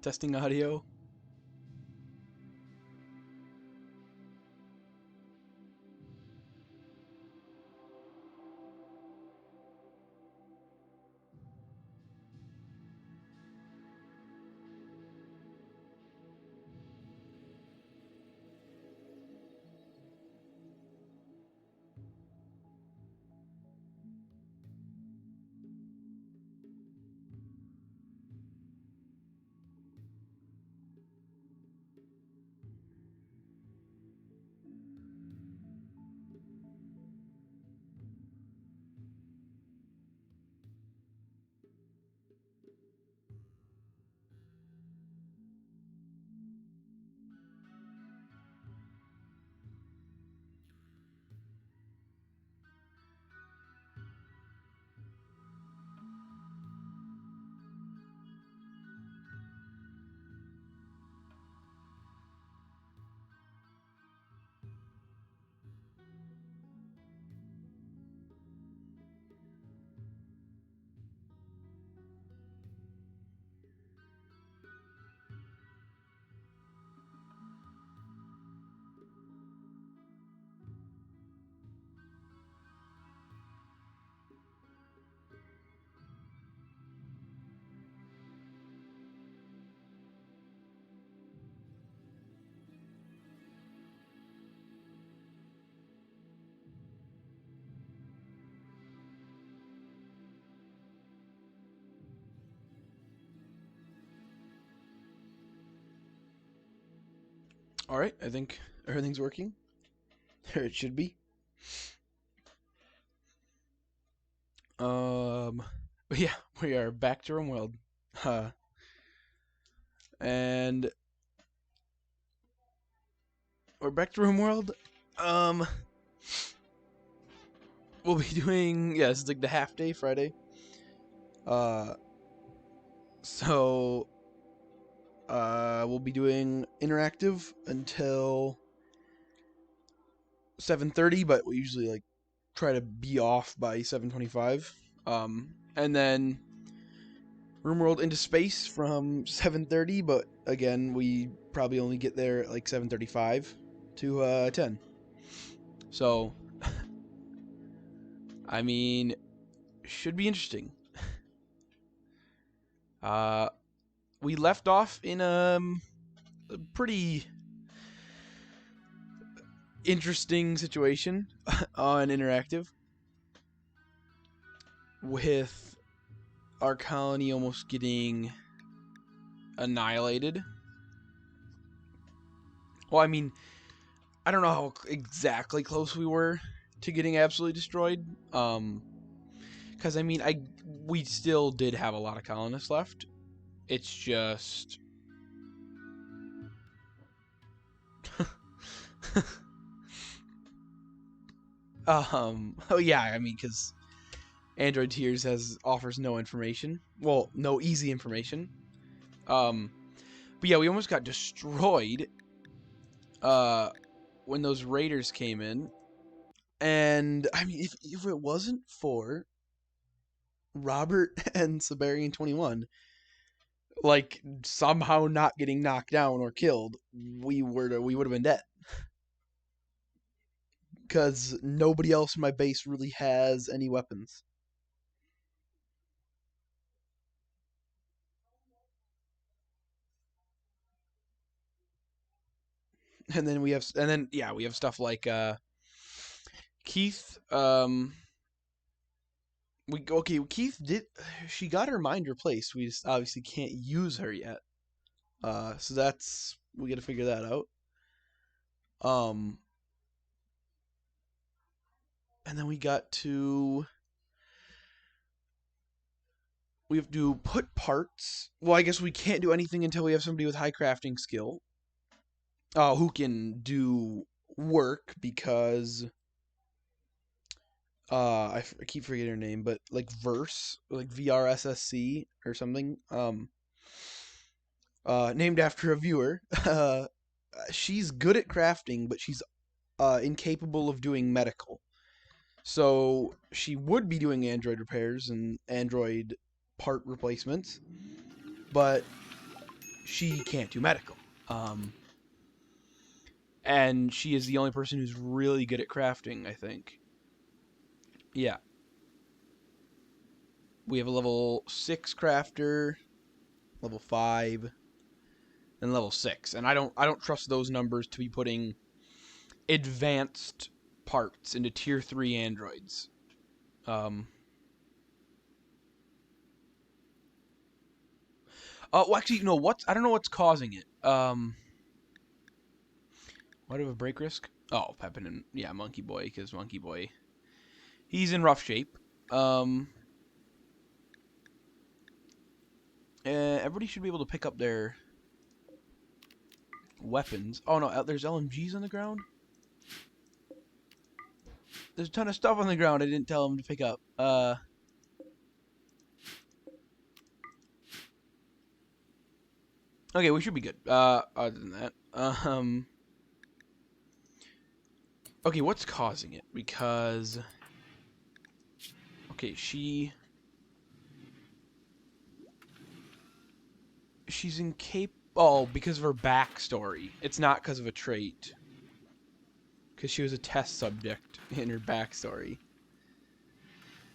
Testing audio. Alright, I think everything's working. There it should be. But yeah, we are back to RimWorld. And we're back to RimWorld. We'll be doing, yeah, this is like the half day Friday. So we'll be doing interactive until 7:30, but we usually like try to be off by 7:25. And then RimWorld into space from 7:30, but again, we probably only get there at like 7:35 to 10. So, I mean, should be interesting. We left off in a pretty interesting situation on interactive with our colony almost getting annihilated. Well, I mean, I don't know how exactly close we were to getting absolutely destroyed. Because I mean, we still did have a lot of colonists left. It's just oh yeah, I mean, because Android Tears offers no information. Well, no easy information. But yeah, we almost got destroyed when those raiders came in. And I mean, if it wasn't for Robert and Siberian 21 like somehow not getting knocked down or killed, we would have been dead. Because nobody else in my base really has any weapons. And then we have stuff like Keith. Keith she got her mind replaced. We just obviously can't use her yet. So we got to figure that out. And then we have to put parts. Well, I guess we can't do anything until we have somebody with high crafting skill. Who can do work, because I keep forgetting her name, but like Verse, like VRSSC or something. Named after a viewer. She's good at crafting, but she's incapable of doing medical. So she would be doing Android repairs and Android part replacements, but she can't do medical. And she is the only person who's really good at crafting, I think. Yeah. We have a level 6 crafter, level 5, and level 6. And I don't trust those numbers to be putting advanced parts into tier 3 androids. Well, actually, no. I don't know what's causing it. Why do I have a break risk? Oh, Pepin and yeah, Monkey Boy, because Monkey Boy, he's in rough shape. Everybody should be able to pick up their weapons. Oh no, there's LMGs on the ground. There's a ton of stuff on the ground I didn't tell them to pick up. Okay, we should be good. Other than that, okay, what's causing it? Because, okay, she's incapable. Oh, because of her backstory. It's not because of a trait. Because she was a test subject in her backstory.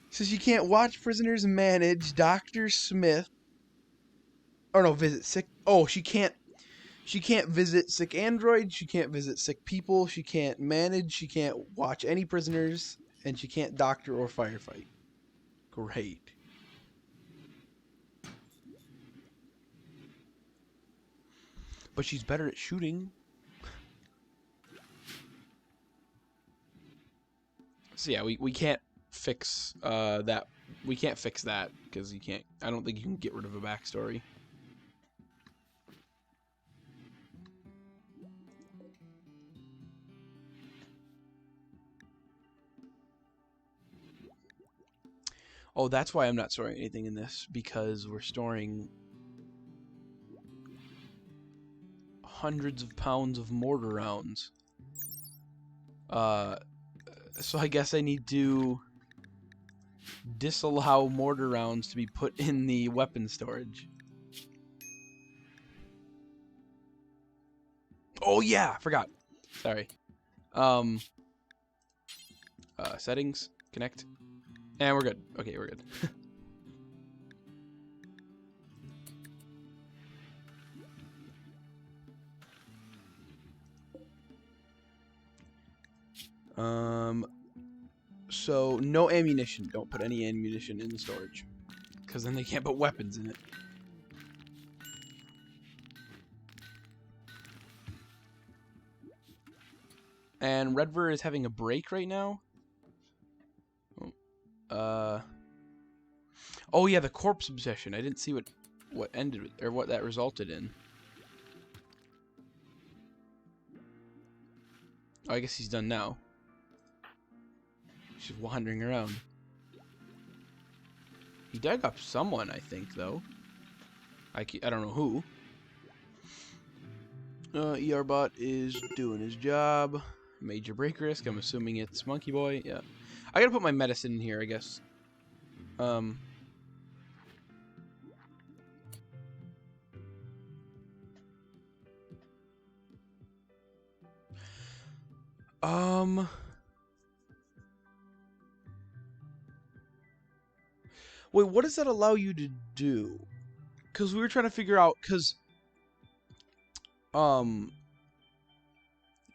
So she can't watch prisoners manage Dr. Smith. Or no, visit sick. Oh, she can't visit sick androids. She can't visit sick people. She can't manage. She can't watch any prisoners. And she can't doctor or firefight. Great. But she's better at shooting. So yeah, we can't fix that. We can't fix that because you can't. I don't think you can get rid of a backstory. Oh, that's why I'm not storing anything in this, because we're storing hundreds of pounds of mortar rounds. So I guess I need to disallow mortar rounds to be put in the weapon storage. Oh yeah, forgot. Sorry. Settings, connect. And we're good. Okay, we're good. So no ammunition. Don't put any ammunition in the storage, because then they can't put weapons in it. And Redver is having a break right now. Oh yeah, the corpse obsession. I didn't see what ended or what that resulted in. Oh, I guess he's done now. He's just wandering around. He dug up someone, I think, though. I don't know who. ERBot is doing his job. Major break risk. I'm assuming it's Monkey Boy. Yeah. I gotta put my medicine in here, I guess. Wait, what does that allow you to do? Because we were trying to figure out, because,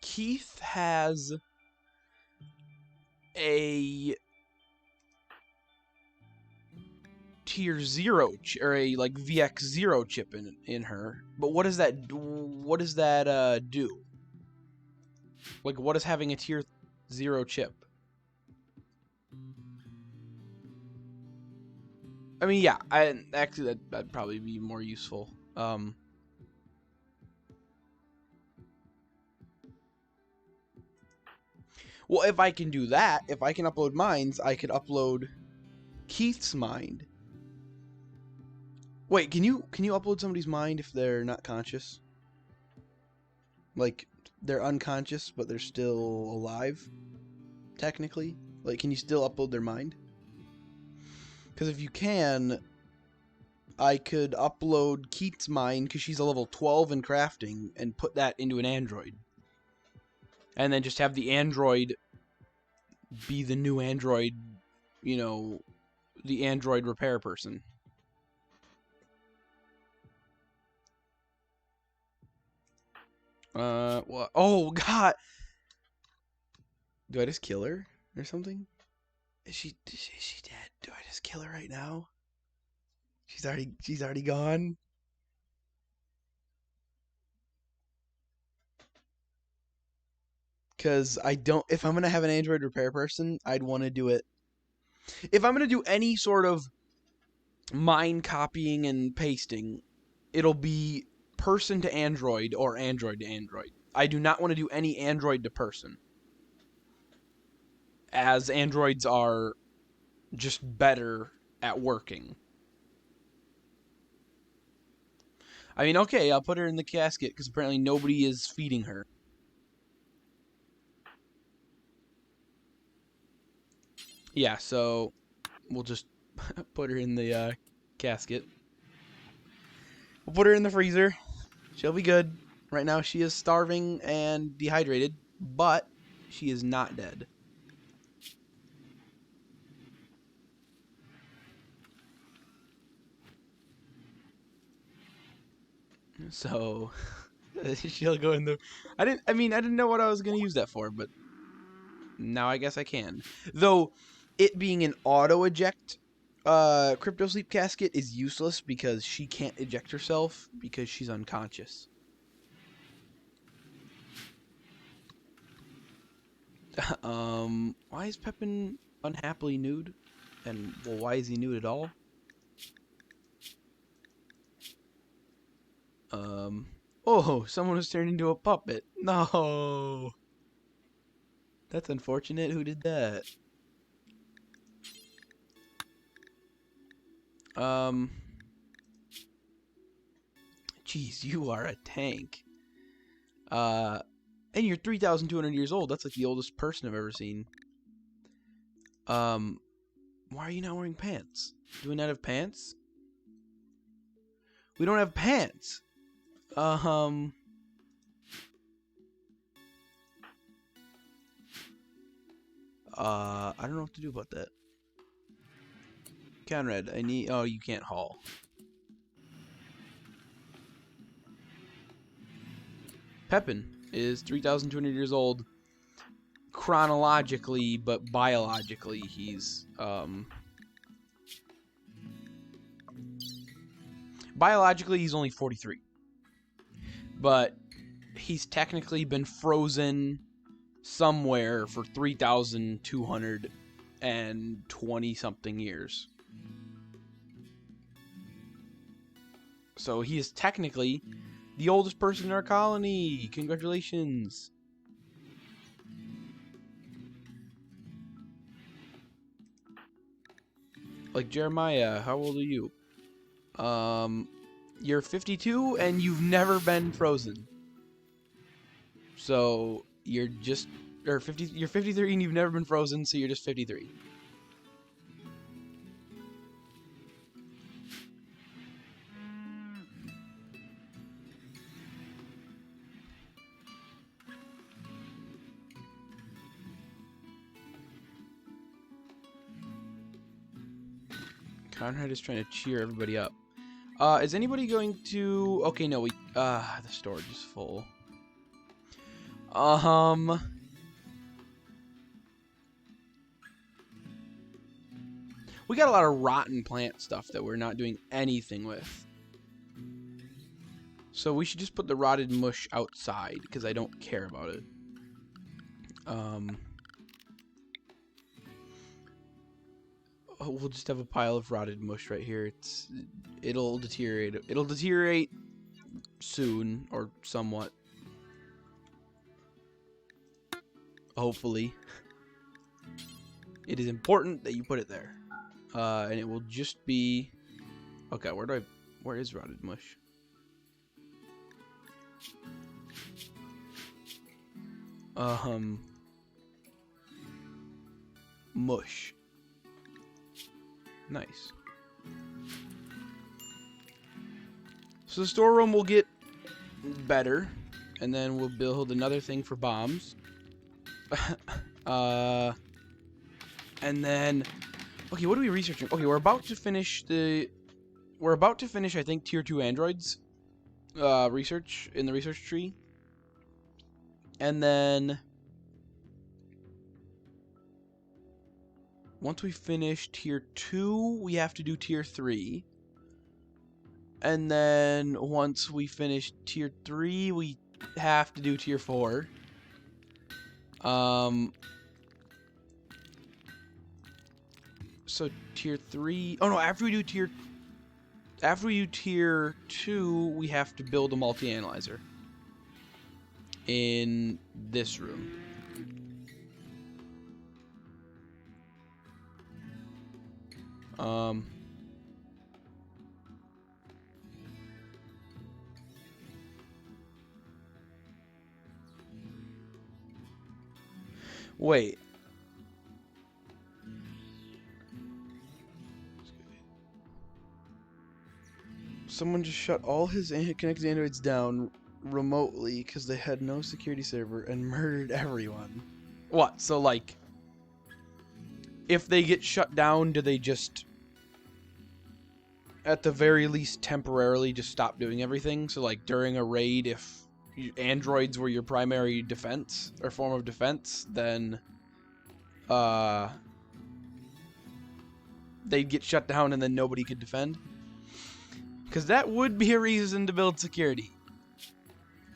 Keith has a tier 0 or a like VX0 chip in her, but what does that do? Like, what is having a tier 0 chip? I mean, yeah, actually that'd probably be more useful. Well, if I can do that, if I can upload mines, I could upload Keith's mind. Wait, can you upload somebody's mind if they're not conscious? Like, they're unconscious, but they're still alive, technically? Like, can you still upload their mind? Because if you can, I could upload Keith's mine, because she's a level 12 in crafting, and put that into an android. And then just have the android be the new android, you know, the android repair person. What? Oh, God! Do I just kill her or something? Is she dead? Do I just kill her right now? She's already gone. Because I don't... If I'm going to have an android repair person, I'd want to do it... If I'm going to do any sort of mine copying and pasting, it'll be person to android or android to android. I do not want to do any android to person, as androids are just better at working. I mean, okay, I'll put her in the casket because apparently nobody is feeding her. Yeah, so we'll just put her in the casket. We'll put her in the freezer. She'll be good. Right now she is starving and dehydrated, but she is not dead. So she'll go in the... I didn't know what I was going to use that for, but now I guess I can. Though it being an auto eject crypto sleep casket is useless because she can't eject herself because she's unconscious. Why is Pepin unhappily nude? And, well, why is he nude at all? Oh, someone was turned into a puppet. No. That's unfortunate. Who did that? Jeez, you are a tank. And you're 3,200 years old. That's like the oldest person I've ever seen. Why are you not wearing pants? Do we not have pants? We don't have pants. I don't know what to do about that. Conrad, I need... Oh, you can't haul. Pepin is 3,200 years old chronologically, but biologically he's biologically he's only 43. But he's technically been frozen somewhere for 3,220 something years. So he is technically the oldest person in our colony. Congratulations. Like Jeremiah, how old are you? You're 52 and you've never been frozen. So you're just you're 53 and you've never been frozen, so you're just 53. Conrad is trying to cheer everybody up. Is anybody going to... Okay, no, the storage is full. We got a lot of rotten plant stuff that we're not doing anything with. So we should just put the rotted mush outside, because I don't care about it. We'll just have a pile of rotted mush right here. It'll deteriorate. It'll deteriorate soon, or somewhat. Hopefully. It is important that you put it there. And it will just be... Okay, where is rotted mush? Mush. Nice. So the storeroom will get better, and then we'll build another thing for bombs. And then, okay, what are we researching? Okay, we're about to finish, I think, tier 2 androids research in the research tree. And then once we finish tier 2, we have to do tier 3. And then once we finish tier 3, we have to do tier 4. So tier 3. Oh no, after we do tier 2, we have to build a multi-analyzer in this room. Wait. Someone just shut all his connected androids down remotely because they had no security server and murdered everyone. What? So, like, if they get shut down, do they just, at the very least, temporarily just stop doing everything? So, like, during a raid, if androids were your primary defense or form of defense, then they'd get shut down and then nobody could defend. Because that would be a reason to build security.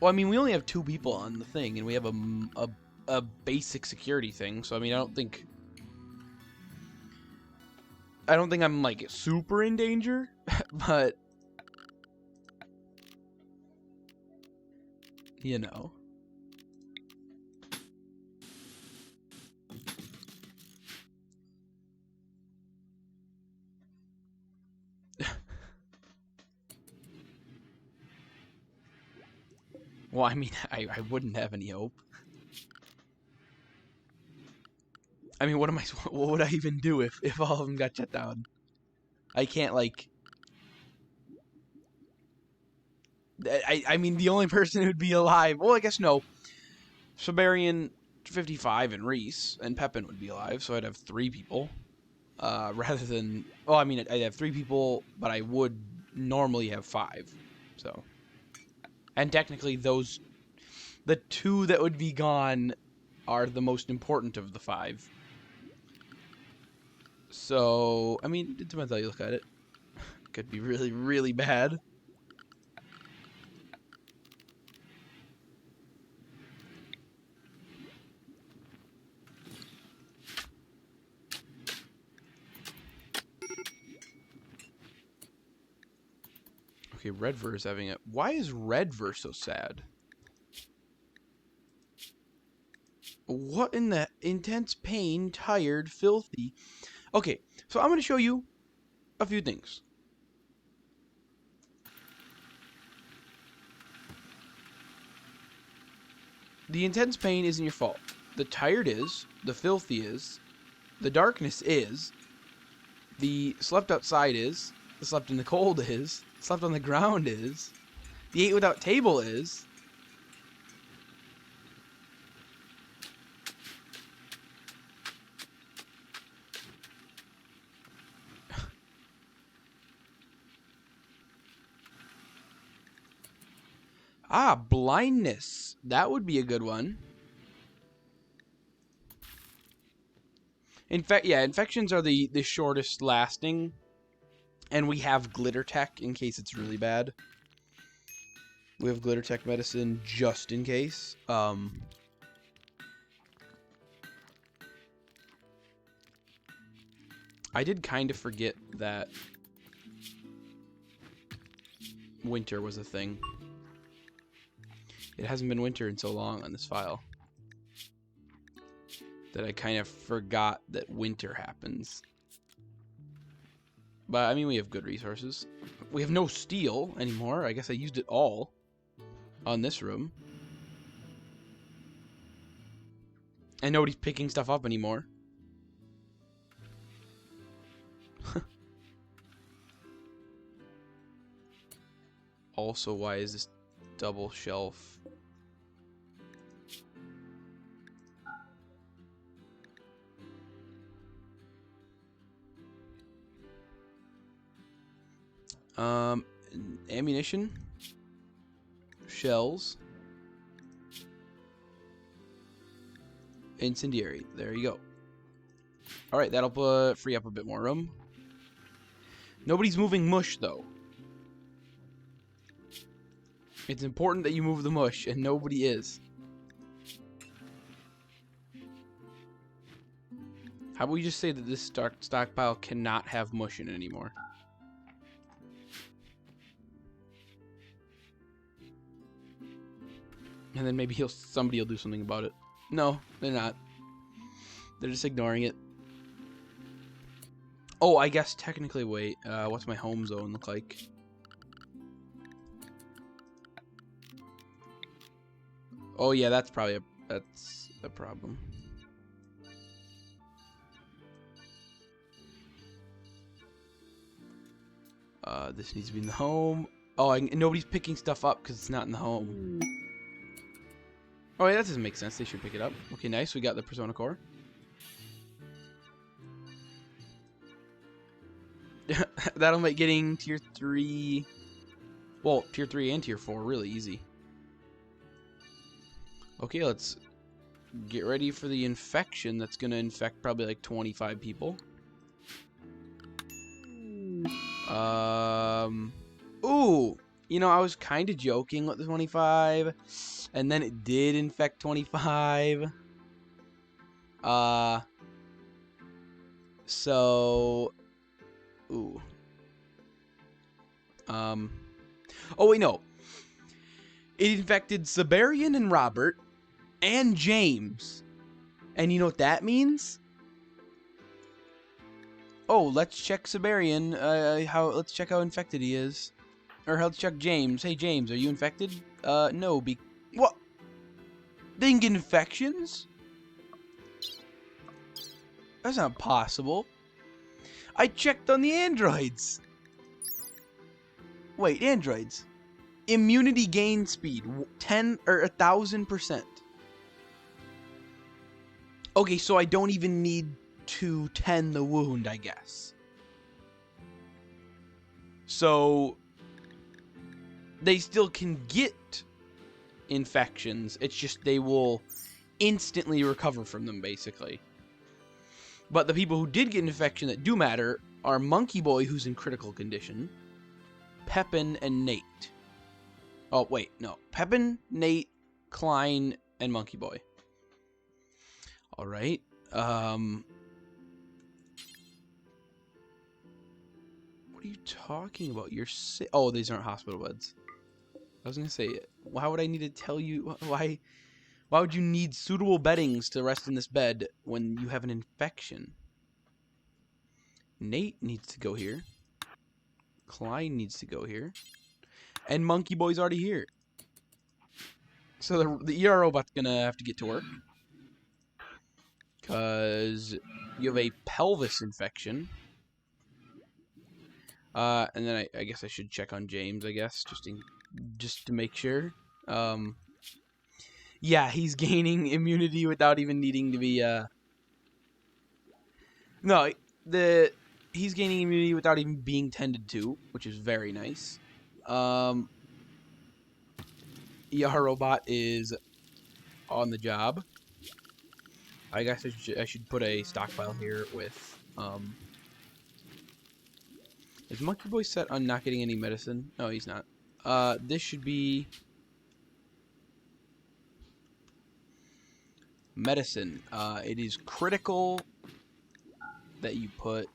Well, I mean, we only have 2 people on the thing, and we have a basic security thing. So, I mean, I don't think I'm, like, super in danger, but, you know. Well, I mean, I wouldn't have any hope. I mean, what would I even do if all of them got shut down? I can't, like... I mean, the only person who'd be alive... Well, I guess no. Siberian 55 and Reese and Pepin would be alive, so I'd have 3 people. Rather than... Well, I mean, I'd have 3 people, but I would normally have 5. So... And technically, the 2 that would be gone are the most important of the 5. So, I mean, it depends how you look at it. Could be really, really bad. Okay, Redver is having it. Why is Redver so sad? What in the intense pain, tired, filthy? Okay, so I'm going to show you a few things. The intense pain isn't your fault. The tired is, the filthy is, the darkness is, the slept outside is, the slept in the cold is, slept on the ground is, the ate without table is. Ah, blindness. That would be a good one. In fact, yeah, infections are the shortest lasting. And we have glitter tech in case it's really bad. We have glitter tech medicine just in case. I did kind of forget that winter was a thing. It hasn't been winter in so long on this file that I kind of forgot that winter happens. But, I mean, we have good resources. We have no steel anymore. I guess I used it all on this room. And nobody's picking stuff up anymore. Also, why is this double shelf? Ammunition, shells, incendiary. There you go. All right, that'll free up a bit more room. Nobody's moving mush though. It's important that you move the mush, and nobody is. How about we just say that this stockpile cannot have mush in it anymore? And then maybe somebody will do something about it. No, they're not. They're just ignoring it. Oh, I guess technically, wait. What's my home zone look like? Oh yeah, that's probably that's a problem. This needs to be in the home. Oh, nobody's picking stuff up because it's not in the home. Oh, yeah, that doesn't make sense. They should pick it up. Okay, nice. We got the Persona Core. That'll make getting tier 3... Well, tier 3 and tier 4 really easy. Okay, let's get ready for the infection that's going to infect probably like 25 people. Ooh! You know, I was kind of joking with the 25, and then it did infect 25. So... Ooh. Oh, wait, no. It infected Siberian and Robert and James. And you know what that means? Oh, let's check Siberian. Let's check how infected he is. Or let's check James. Hey, James, are you infected? No. What? They can get infections? That's not possible. I checked on the androids. Wait, androids. Immunity gain speed 10 or 1,000%. Okay, so I don't even need to tend the wound, I guess. So they still can get infections. It's just they will instantly recover from them, basically. But the people who did get an infection that do matter are Monkey Boy, who's in critical condition, Pepin, and Nate. Oh, wait, no. Pepin, Nate, Klein, and Monkey Boy. Alright. What are you talking about? You're sick. Oh, these aren't hospital beds. I was going to say, why would I need to tell you? Why would you need suitable beddings to rest in this bed when you have an infection? Nate needs to go here. Klein needs to go here. And Monkey Boy's already here. So the ER robot's going to have to get to work. Because you have a pelvis infection. And then I guess I should check on James, I guess, just to make sure. Yeah, he's gaining immunity without even needing to be, No, he's gaining immunity without even being tended to, which is very nice. ER robot is on the job. I guess I should put a stockpile here with, Is Monkey Boy set on not getting any medicine? No, he's not. This should be medicine. It is critical that you put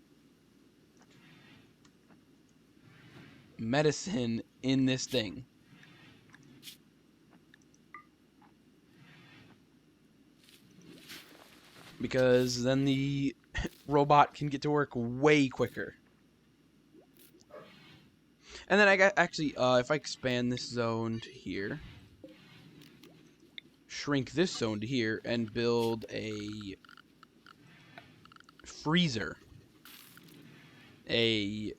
medicine in this thing. Because then the robot can get to work way quicker. And then I got actually, if I expand this zone to here, shrink this zone to here, and build a freezer, a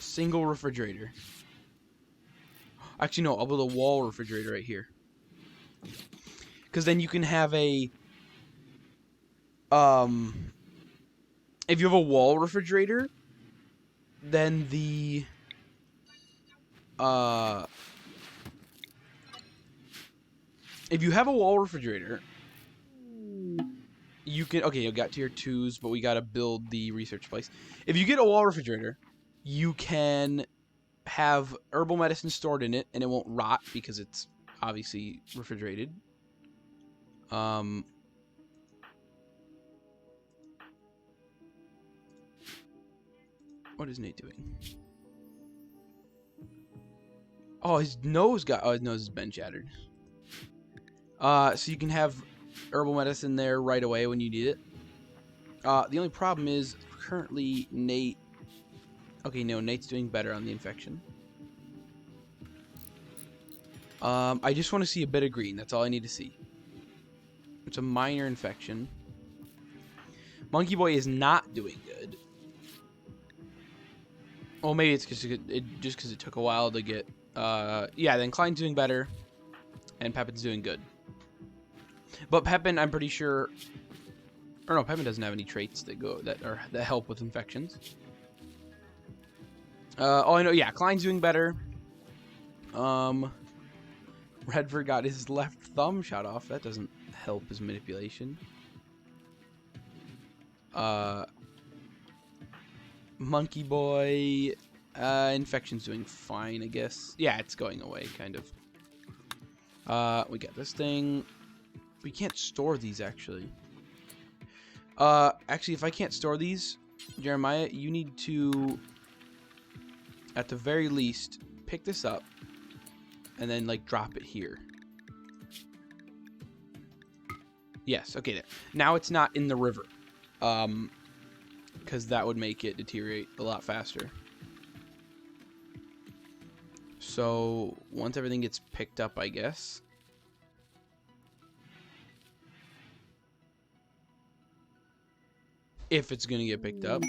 single refrigerator. Actually, no, I'll build a wall refrigerator right here. Because then you can have a... if you have a wall refrigerator, then the... if you have a wall refrigerator, you can... Okay, you got tier 2s, but we got to build the research place. If you get a wall refrigerator, you can have herbal medicine stored in it, and it won't rot because it's obviously refrigerated. What is Nate doing? Oh, his nose has been shattered. So you can have herbal medicine there right away when you need it. The only problem is currently Nate... Okay, no, Nate's doing better on the infection. I just want to see a bit of green. That's all I need to see. It's a minor infection. Monkey Boy is not doing good. Well, maybe it's just because it took a while to get... yeah, then Klein's doing better. And Pepin's doing good. But Pepin, I'm pretty sure... Or no, Pepin doesn't have any traits that help with infections. Oh, I know, yeah, Klein's doing better. Redford got his left thumb shot off. That doesn't help his manipulation. Monkey Boy, infection's doing fine, I guess. Yeah, it's going away, kind of. We got this thing. We can't store these, actually. Actually, if I can't store these, Jeremiah, you need to, at the very least, pick this up and then, like, drop it here. Yes, okay, there. Now it's not in the river. Because that would make it deteriorate a lot faster. So, once everything gets picked up, I guess. If it's gonna get picked up.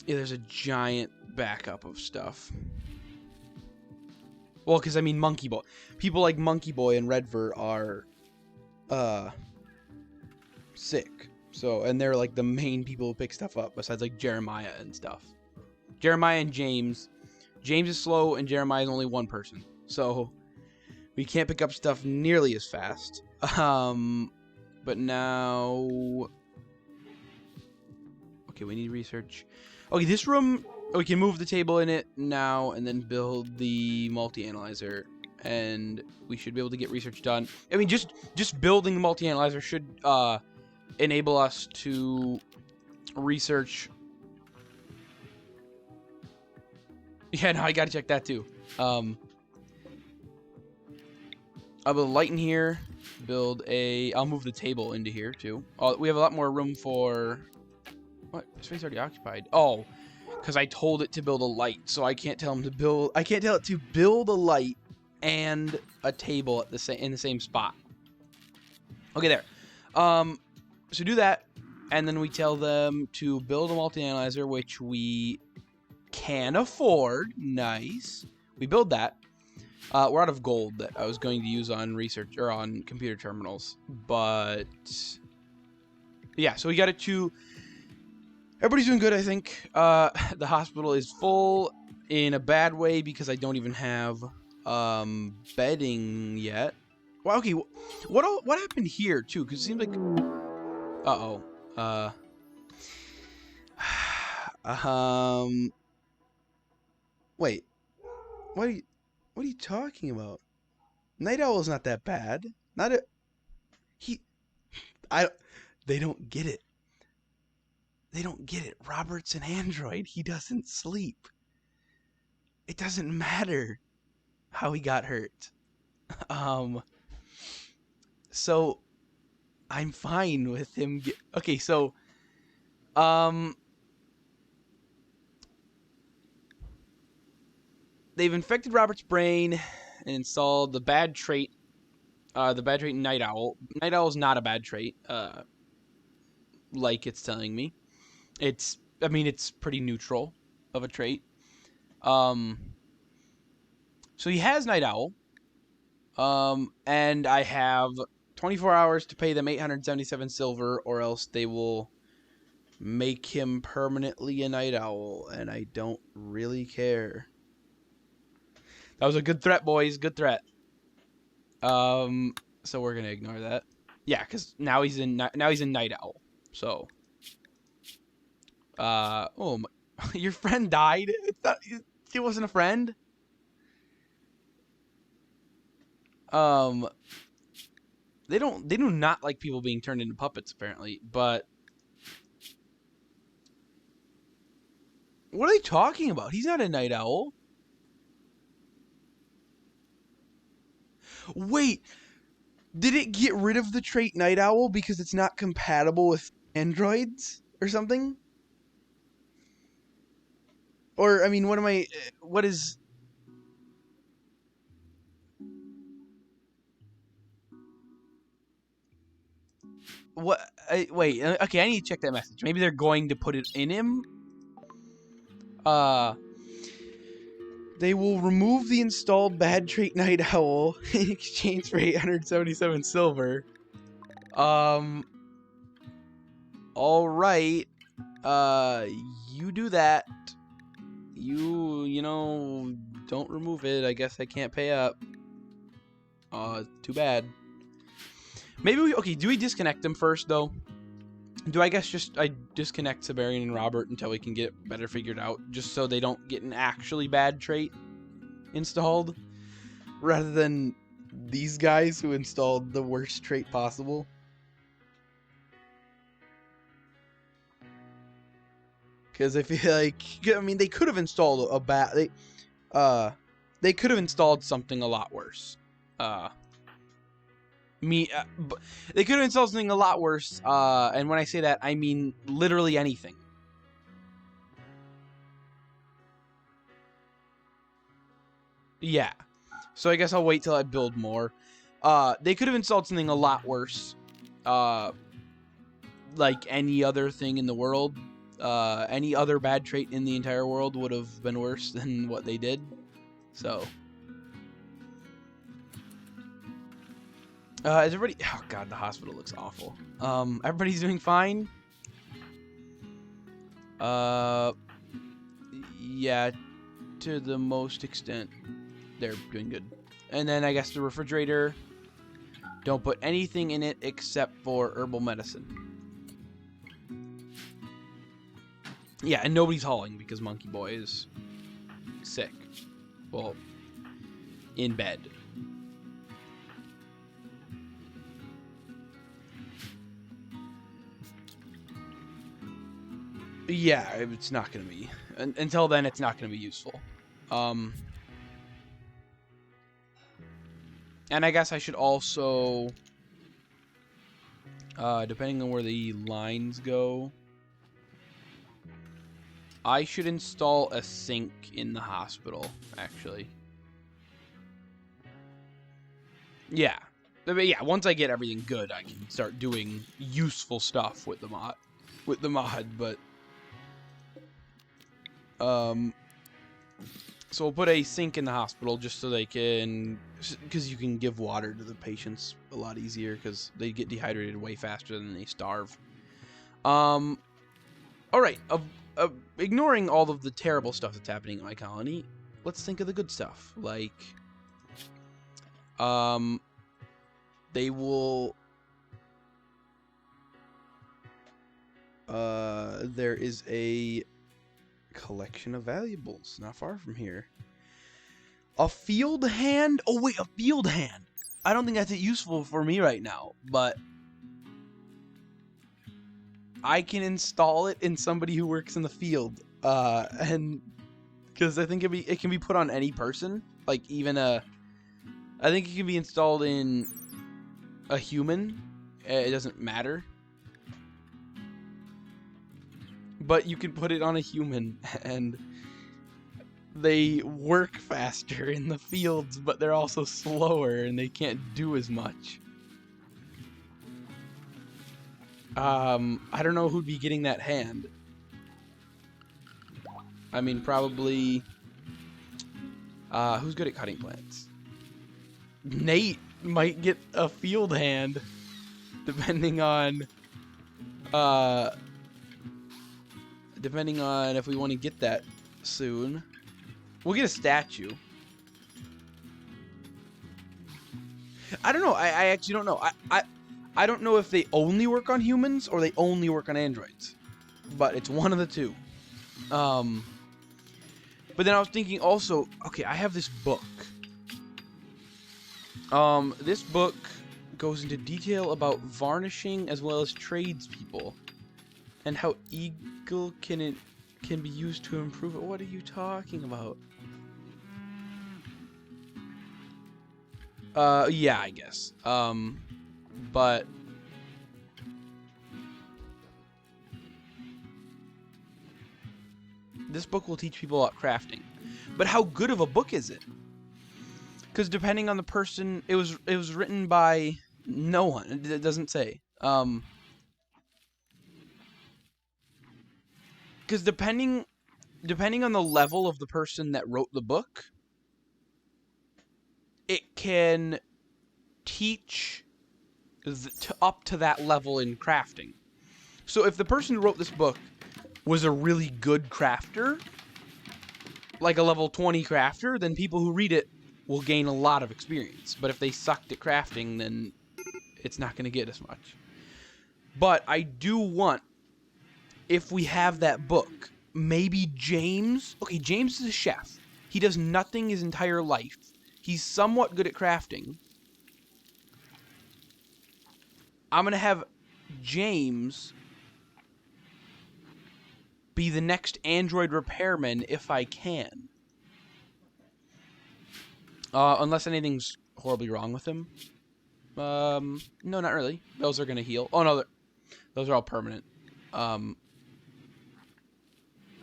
Yeah, there's a giant backup of stuff. Well, because I mean, Monkey Boy. People like Monkey Boy and Redver are, sick. So, and they're like the main people who pick stuff up, besides like Jeremiah and stuff. Jeremiah and James. James is slow, and Jeremiah is only one person. So, we can't pick up stuff nearly as fast. But now... Okay, we need research. Okay, this room... We can move the table in it now and then build the multi-analyzer. And we should be able to get research done. I mean, just building the multi-analyzer should enable us to research... Yeah, no, I gotta check that too. I'll build a light in here. I'll move the table into here too. We have a lot more room for... What? Space already occupied. Oh, because I told it to build a light, so I can't tell him to build... I can't tell it to build a light and a table at in the same spot. Okay, there. So do that, and then we tell them to build a multi-analyzer, which we can afford. Nice. We build that. We're out of gold that I was going to use on research or on computer terminals, but yeah. So we got it to. Everybody's doing good, I think. The hospital is full in a bad way because I don't even have bedding yet. Well, okay. What happened here too? Because it seems like. Wait. What are you talking about? Night Owl's not that bad. They don't get it. They don't get it. Robert's an android. He doesn't sleep. It doesn't matter how he got hurt. So I'm fine with him. Okay, so they've infected Robert's brain and installed the bad trait. The bad trait Night Owl. Night Owl is not a bad trait. Like it's telling me. I mean, it's pretty neutral of a trait. So he has Night Owl. And I have 24 hours to pay them 877 silver, or else they will make him permanently a Night Owl, and I don't really care. That was a good threat, boys. Good threat. So we're gonna ignore that. Yeah, because now he's in Night Owl. So, oh, my, your friend died. It wasn't a friend. They do not like people being turned into puppets, apparently. But what are they talking about? He's not a Night Owl. Wait, did it get rid of the trait Night Owl because it's not compatible with androids or something? Or, I mean, what is... What? Wait, okay, I need to check that message. Maybe they're going to put it in him? They will remove the installed bad trait Night Owl in exchange for 877 silver. Alright. You do that. You know, don't remove it. I guess I can't pay up. Too bad. Maybe do we disconnect them first, though? Do I guess I disconnect Siberian and Robert until we can get better figured out, just so they don't get an actually bad trait installed, rather than these guys who installed the worst trait possible? Because I feel like, I mean, they could have installed a bad... They could have installed something a lot worse. They could have installed something a lot worse, and when I say that, I mean literally anything. Yeah. So I guess I'll wait till I build more. They could have installed something a lot worse. Like any other thing in the world. Any other bad trait in the entire world would have been worse than what they did. So... is everybody... Oh, God, the hospital looks awful. Everybody's doing fine? Yeah, to the most extent, they're doing good. And then I guess the refrigerator, don't put anything in it except for herbal medicine. Yeah, and nobody's hauling because Monkey Boy is sick. Well, in bed. Yeah, it's not going to be. Until then, it's not going to be useful. And I guess I should also, depending on where the lines go, I should install a sink in the hospital, actually. Yeah. But yeah, once I get everything good, I can start doing useful stuff with the mod. But so we'll put a sink in the hospital just so they can, because you can give water to the patients a lot easier because they get dehydrated way faster than they starve. All right. Ignoring all of the terrible stuff that's happening in my colony, let's think of the good stuff. Like, they will. There is a collection of valuables not far from here. A field hand? Oh wait, a field hand. I don't think that's useful for me right now, but I can install it in somebody who works in the field. And because I think it can be put on any person, like even I think it can be installed in a human. It doesn't matter. But you can put it on a human, and they work faster in the fields, but they're also slower, and they can't do as much. I don't know who'd be getting that hand. I mean, probably Who's good at cutting plants? Nate might get a field hand, depending on if we want to get that soon. We'll get a statue. I don't know. I actually don't know. I don't know if they only work on humans or they only work on androids. But it's one of the two. But then I was thinking also, okay, I have this book. This book goes into detail about varnishing as well as tradespeople and how eagle can be used to improve it. What are you talking about? Yeah, I guess. But this book will teach people about crafting. But how good of a book is it? Because depending on the person, it was written by no one. It doesn't say. Because depending on the level of the person that wrote the book, it can teach up to that level in crafting. So if the person who wrote this book was a really good crafter, like a level 20 crafter, then people who read it will gain a lot of experience. But if they sucked at crafting, then it's not going to get as much. But I do want, if we have that book, maybe James. Okay, James is a chef. He does nothing his entire life. He's somewhat good at crafting. I'm going to have James be the next android repairman if I can. Unless anything's horribly wrong with him. No, not really. Those are going to heal. Oh, no, those are all permanent.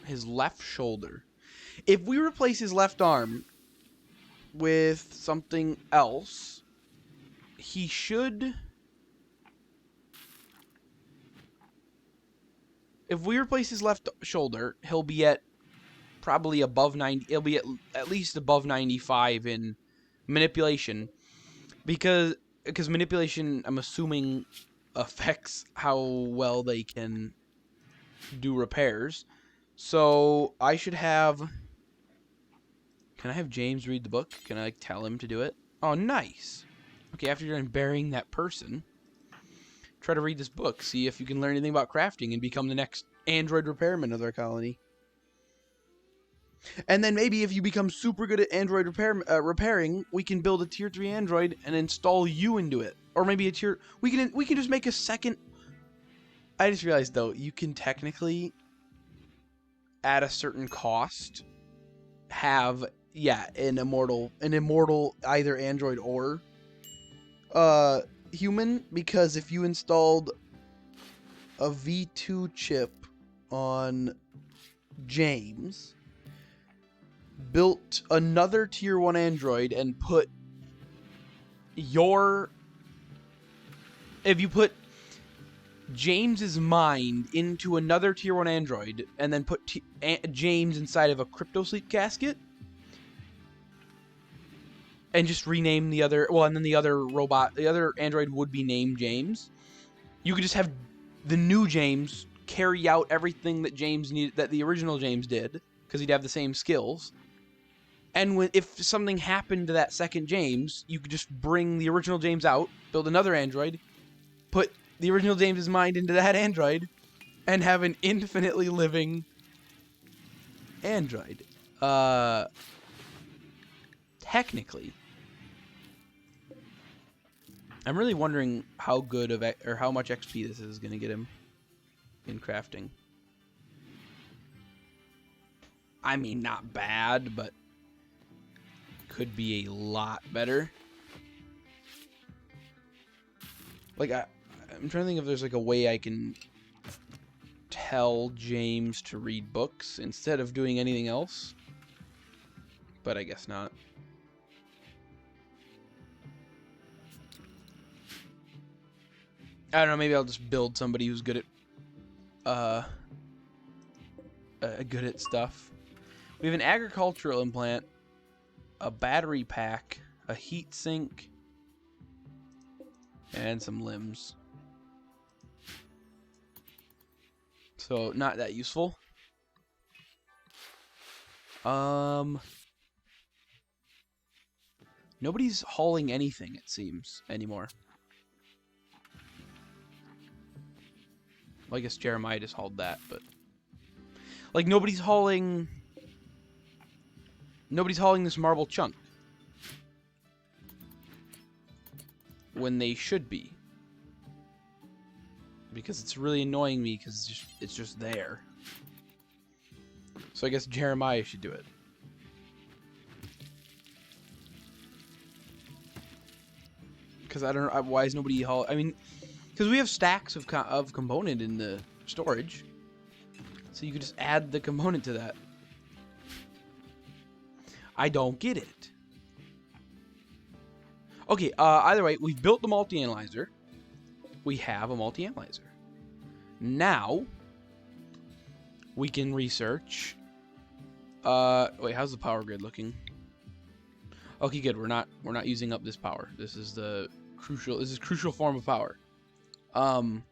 His left shoulder. If we replace his left arm with something else, he should... If we replace his left shoulder, he'll be at probably above 90. He'll be at least above 95 in manipulation. Because manipulation, I'm assuming, affects how well they can do repairs. So I should have... Can I have James read the book? Can I tell him to do it? Oh, nice. Okay, after you're done burying that person, try to read this book. See if you can learn anything about crafting and become the next android repairman of their colony. And then maybe if you become super good at android repairing, we can build a tier 3 android and install you into it. Or maybe a tier... We can just make a second... I just realized, though, you can technically, at a certain cost, have... Yeah, an immortal either android or human, because if you installed a V2 chip on James, built another tier 1 android, and put your... If you put James's mind into another tier 1 android, and then put James inside of a crypto sleep casket, and just rename the other... Well, and then the other robot... The other android would be named James. You could just have the new James carry out everything that James needed... That the original James did. Because he'd have the same skills. And if something happened to that second James, you could just bring the original James out, build another android, put the original James's mind into that android, and have an infinitely living android. Technically. I'm really wondering how good of or how much XP this is going to get him in crafting. I mean, not bad, but could be a lot better. Like, I'm trying to think if there's like a way I can tell James to read books instead of doing anything else. But I guess not. I don't know, maybe I'll just build somebody who's good at stuff. We have an agricultural implant. a battery pack, a heat sink, and some limbs. So not that useful. Nobody's hauling anything, it seems, anymore. Well, I guess Jeremiah just hauled that, but like nobody's hauling this marble chunk when they should be, because it's really annoying me because it's just there. So I guess Jeremiah should do it. Because I don't know why is nobody haul. I mean, because we have stacks of component in the storage, so you could just add the component to that. I don't get it. Okay, either way, we've built the multi-analyzer. We have a multi-analyzer. Now, we can research. Wait, how's the power grid looking? Okay, good. We're not using up this power. This is crucial form of power. Now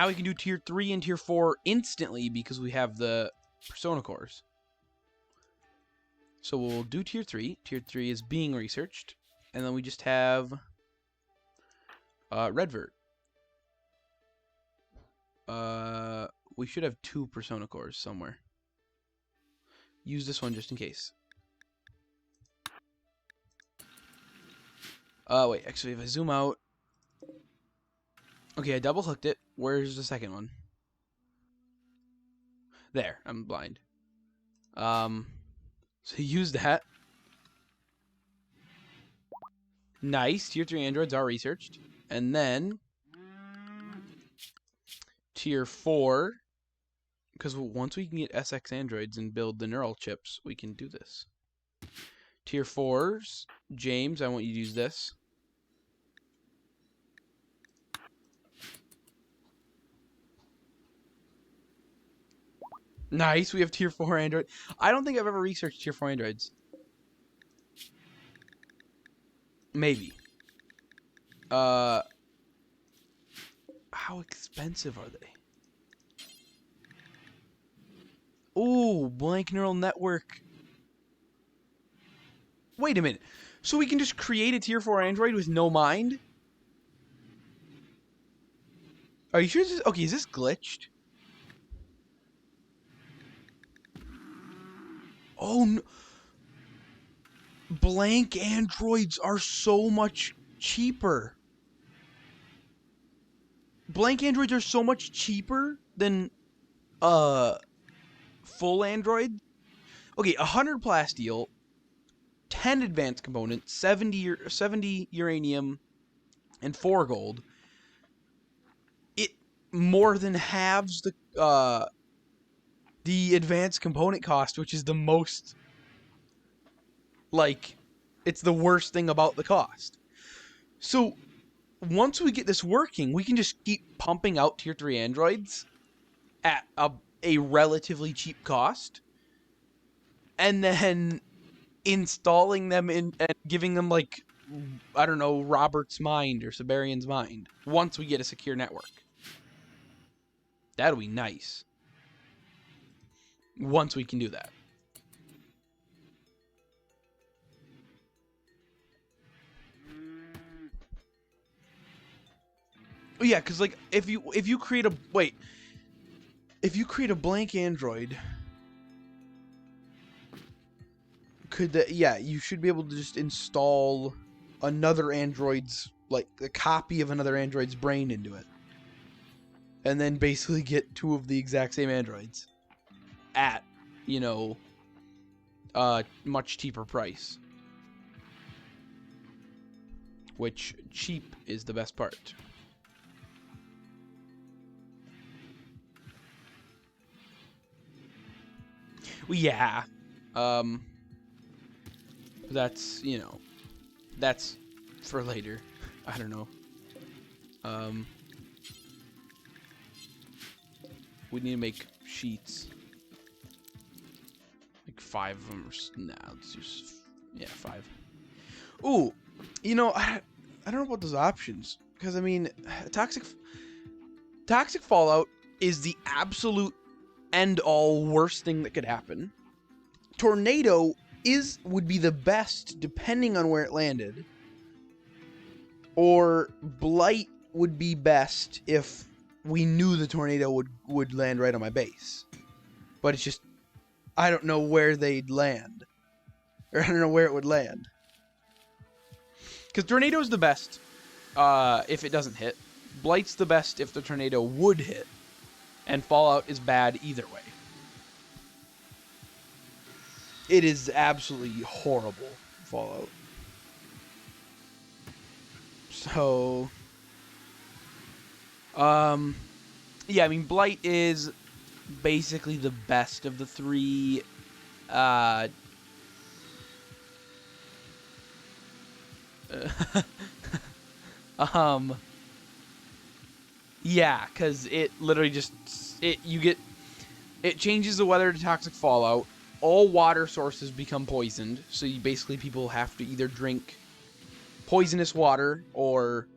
we can do tier 3 and tier 4 instantly because we have the persona cores. So we'll do tier 3. Tier 3 is being researched. And then we just have Redvert. We should have 2 persona cores somewhere. Use this one just in case. Wait, actually, if I zoom out... Okay, I double-clicked it. Where's the second one? There, I'm blind. So use that. Nice, tier 3 androids are researched. And then... tier 4... Because once we can get SX androids and build the neural chips, we can do this. Tier 4s, James, I want you to use this. Nice, we have tier 4 android. I don't think I've ever researched tier 4 androids. Maybe. How expensive are they? Ooh, blank neural network. Wait a minute. So we can just create a tier 4 android with no mind? Are you sure this is... Okay, is this glitched? Oh, no. Blank androids are so much cheaper. Blank androids are so much cheaper than full android. Okay, 100 plasteel, 10 advanced components, 70 uranium, and 4 gold. It more than halves the advanced component cost, which is the most, like, it's the worst thing about the cost. So once we get this working, we can just keep pumping out tier 3 androids at a relatively cheap cost, and then installing them in and giving them, like, I don't know, Robert's mind or Siberian's mind once we get a secure network. That'll be nice. Once we can do that. Oh, yeah, because, like, if you create a... Wait. If you create a blank android... Yeah, you should be able to just install another android's... Like, a copy of another android's brain into it. And then basically get 2 of the exact same androids. At, you know... much cheaper price. Which, cheap is the best part. Well, yeah. That's, you know, that's for later. I don't know. We need to make sheets. Like 5 of them. Nah, let's do, yeah, 5. Ooh, you know, I don't know about those options. Because, I mean, Toxic Fallout is the absolute end-all worst thing that could happen. Tornado would be the best, depending on where it landed. Or Blight would be best if we knew the tornado would land right on my base. But it's just, I don't know where they'd land. Or I don't know where it would land. Because Tornado's the best if it doesn't hit. Blight's the best if the tornado would hit. And Fallout is bad either way. It is absolutely horrible, Fallout. So, yeah, I mean, Blight is basically the best of the 3. Yeah, because it literally just, it changes the weather to Toxic Fallout. All water sources become poisoned, so basically people have to either drink poisonous water or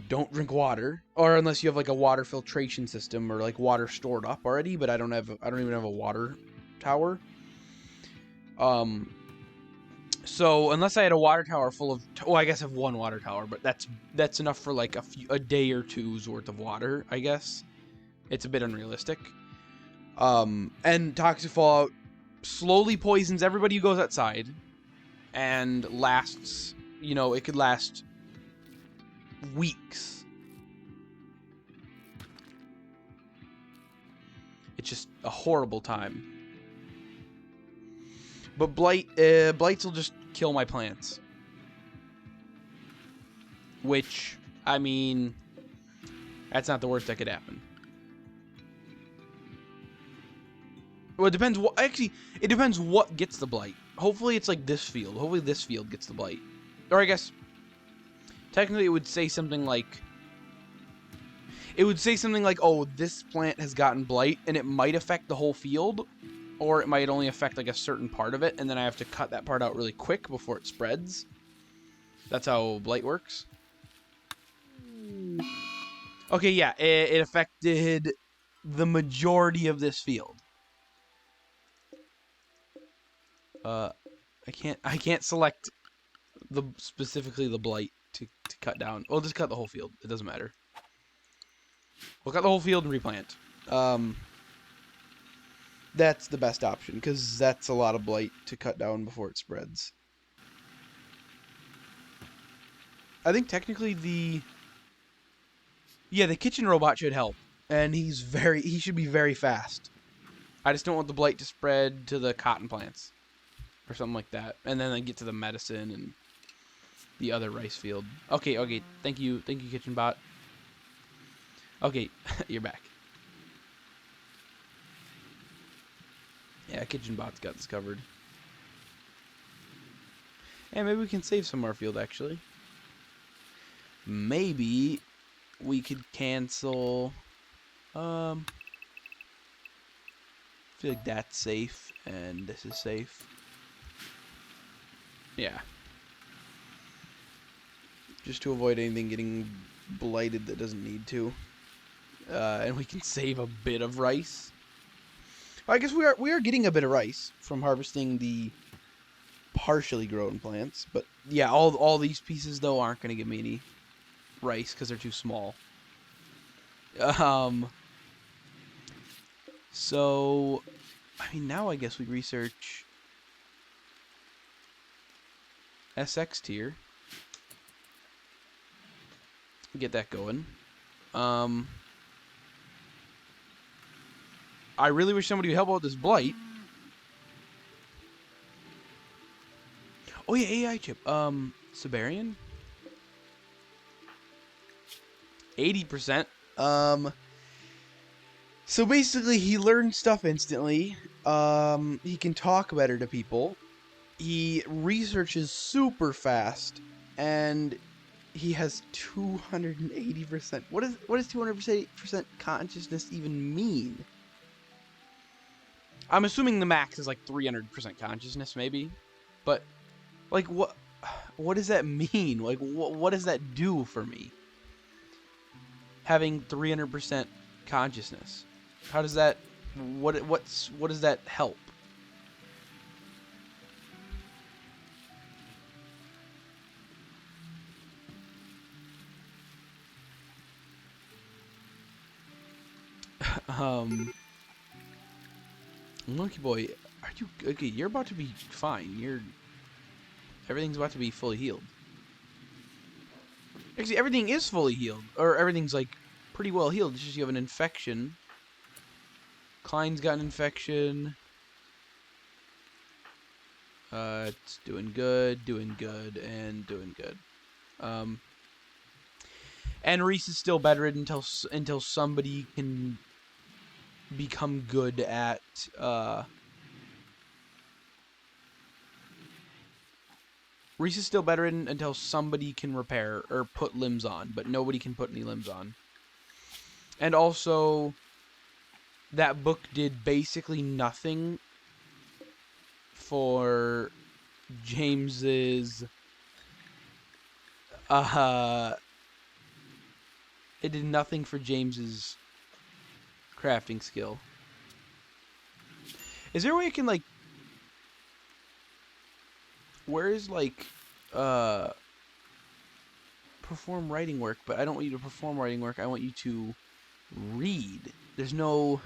don't drink water, or unless you have like a water filtration system or like water stored up already. But I don't even have a water tower. So unless I had a water tower full of, well, I guess I have one water tower, but that's enough for like a day or two's worth of water. I guess it's a bit unrealistic. And Toxic Fallout slowly poisons everybody who goes outside, and lasts. You know, it could last weeks. It's just a horrible time. But Blights will just kill my plants. Which, I mean, that's not the worst that could happen. Well, it depends what, actually, it depends what gets the Blight. Hopefully it's like this field. Hopefully this field gets the Blight. Or I guess, technically it would say something like, oh, this plant has gotten Blight, and it might affect the whole field, or it might only affect like a certain part of it, and then I have to cut that part out really quick before it spreads. That's how Blight works. Okay, yeah, it affected the majority of this field. I can't select specifically the Blight to cut down. We'll just cut the whole field. It doesn't matter. We'll cut the whole field and replant. That's the best option, because that's a lot of Blight to cut down before it spreads. I think technically the kitchen robot should help, and he should be very fast. I just don't want the Blight to spread to the cotton plants or something like that, and then I get to the medicine and the other rice field. Okay, thank you, kitchen bot. Okay, you're back. Yeah, kitchen bot's got this covered. And maybe we can save some of our field, actually. Maybe we could cancel... I feel like that's safe, and this is safe. Yeah. Just to avoid anything getting blighted that doesn't need to. And we can save a bit of rice. I guess we are getting a bit of rice from harvesting the partially grown plants, but yeah, all these pieces though aren't going to give me any rice because they're too small. So I mean, now I guess we research SX tier. Get that going. I really wish somebody would help out with this blight. Oh yeah, AI chip. Siberian? 80%. So basically he learns stuff instantly. He can talk better to people. He researches super fast, and he has 280%. What does 200% consciousness even mean? I'm assuming the max is like 300% consciousness, maybe. But, like, what does that mean? Like, what does that do for me? Having 300% consciousness. How does that... what does that help? Monkey Boy, are you... Okay, you're about to be fine. Everything's about to be fully healed. Actually, everything is fully healed. Or everything's, like, pretty well healed. It's just you have an infection. Klein's got an infection. It's doing good, and doing good. And Reese is still bedridden until somebody can become good at, Reese is still bedridden until somebody can repair or put limbs on, but nobody can put any limbs on. And also, that book did basically nothing for James's, it did nothing for James's crafting skill. Is there a way I can, like, where is, like, perform writing work, but I don't want you to perform writing work, I want you to read. There's no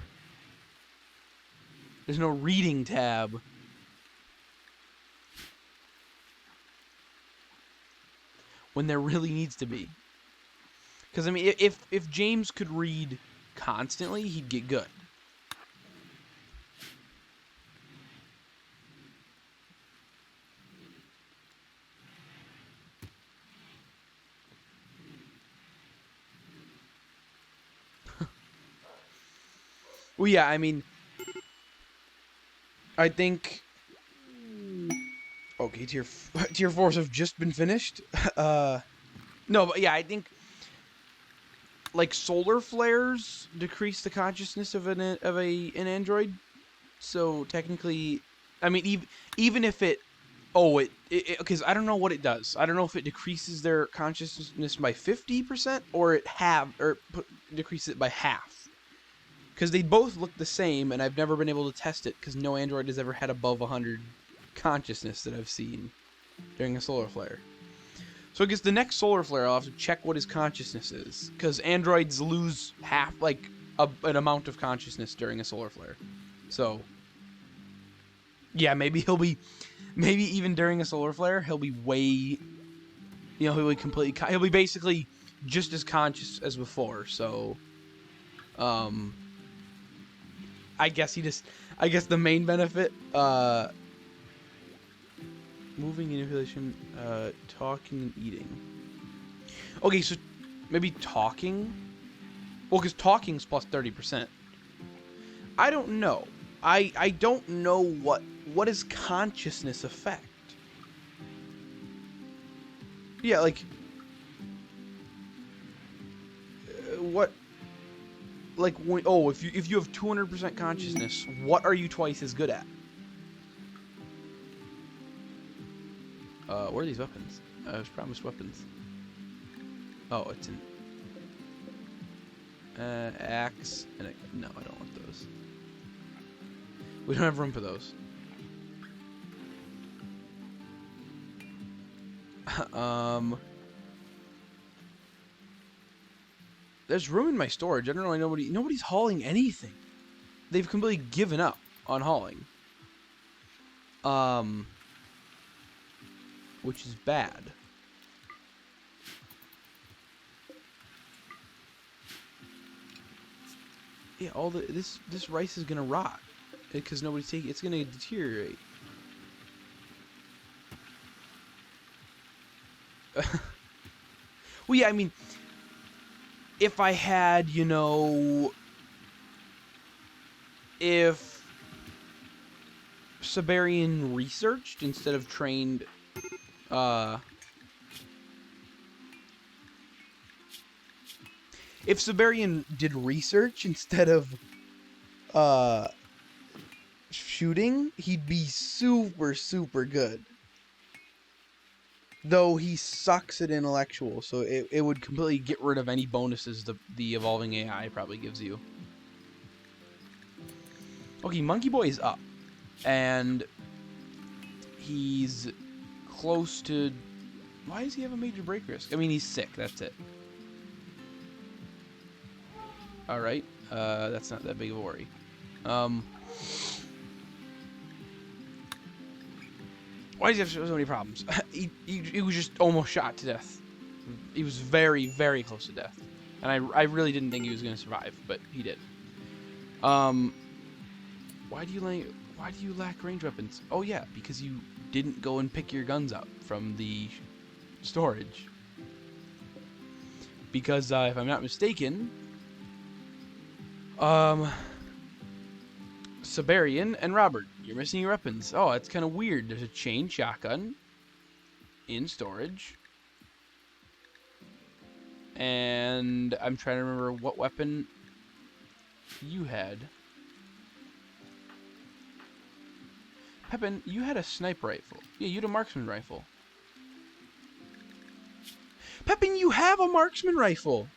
reading tab. When there really needs to be. Because, I mean, if James could read constantly, he'd get good. Well, yeah, I mean, I think... Okay, tier 4s have just been finished. No, but yeah, I think, like, solar flares decrease the consciousness of an android. So technically, I mean, even if it, because I don't know what it does. I don't know if it decreases their consciousness by 50% or decreases it by half. Because they both look the same, and I've never been able to test it because no android has ever had above 100 consciousness that I've seen during a solar flare. So I guess the next solar flare I'll have to check what his consciousness is, because androids lose half, like, an amount of consciousness during a solar flare. So yeah, maybe even during a solar flare he'll be way, he'll be basically just as conscious as before. So I guess the main benefit, moving, manipulation, talking and eating. Okay, so maybe talking? Well, because talking's plus 30%. I don't know. I don't know what is consciousness affect. Yeah, like, what? Like, if you have 200% consciousness, what are you twice as good at? Where are these weapons? I was promised weapons. Oh, it's an axe and no, I don't want those. We don't have room for those. There's room in my storage. I don't know. Nobody's hauling anything. They've completely given up on hauling. Which is bad. Yeah, this rice is gonna rot because nobody's taking. It's gonna deteriorate. Well, yeah, I mean, if I had, if Siberian researched instead of trained, if Siberian did research instead of shooting, he'd be super, super good. Though he sucks at intellectual, so it would completely get rid of any bonuses the evolving AI probably gives you. Okay, Monkey Boy is up. And he's close to... Why does he have a major break risk? I mean, he's sick, that's it. Alright, that's not that big of a worry. Why does he have so many problems? he was just almost shot to death. He was very, very close to death. And I really didn't think he was going to survive, but he did. Why do you lack range weapons? Oh yeah, because you didn't go and pick your guns up from the storage. Because if I'm not mistaken, Siberian and Robert, you're missing your weapons. Oh, that's kind of weird. There's a chain shotgun in storage. And I'm trying to remember what weapon you had. Pepin, you had a sniper rifle. Yeah, you had a marksman rifle. Pepin, you have a marksman rifle!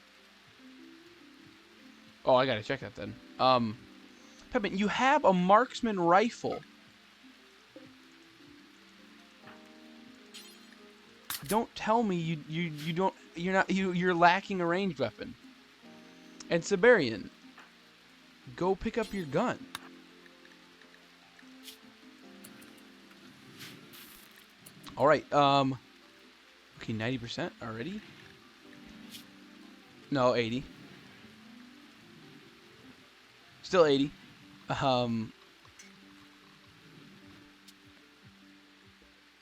Oh, I gotta check that then. Pepin, you have a marksman rifle. Don't tell me you're lacking a ranged weapon. And Siberian, go pick up your gun. All right. Okay, 90% already. No, 80. Still 80.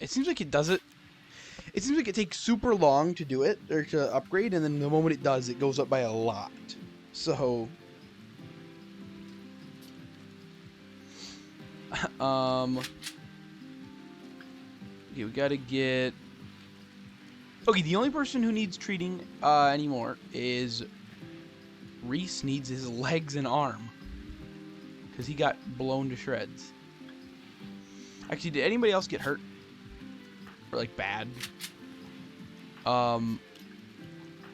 It seems like it does it. It seems like it takes super long to do it or to upgrade, and then the moment it does, it goes up by a lot. So, okay, we gotta get. Okay, the only person who needs treating anymore is Reese. Needs his legs and arm because he got blown to shreds. Actually, did anybody else get hurt or like bad?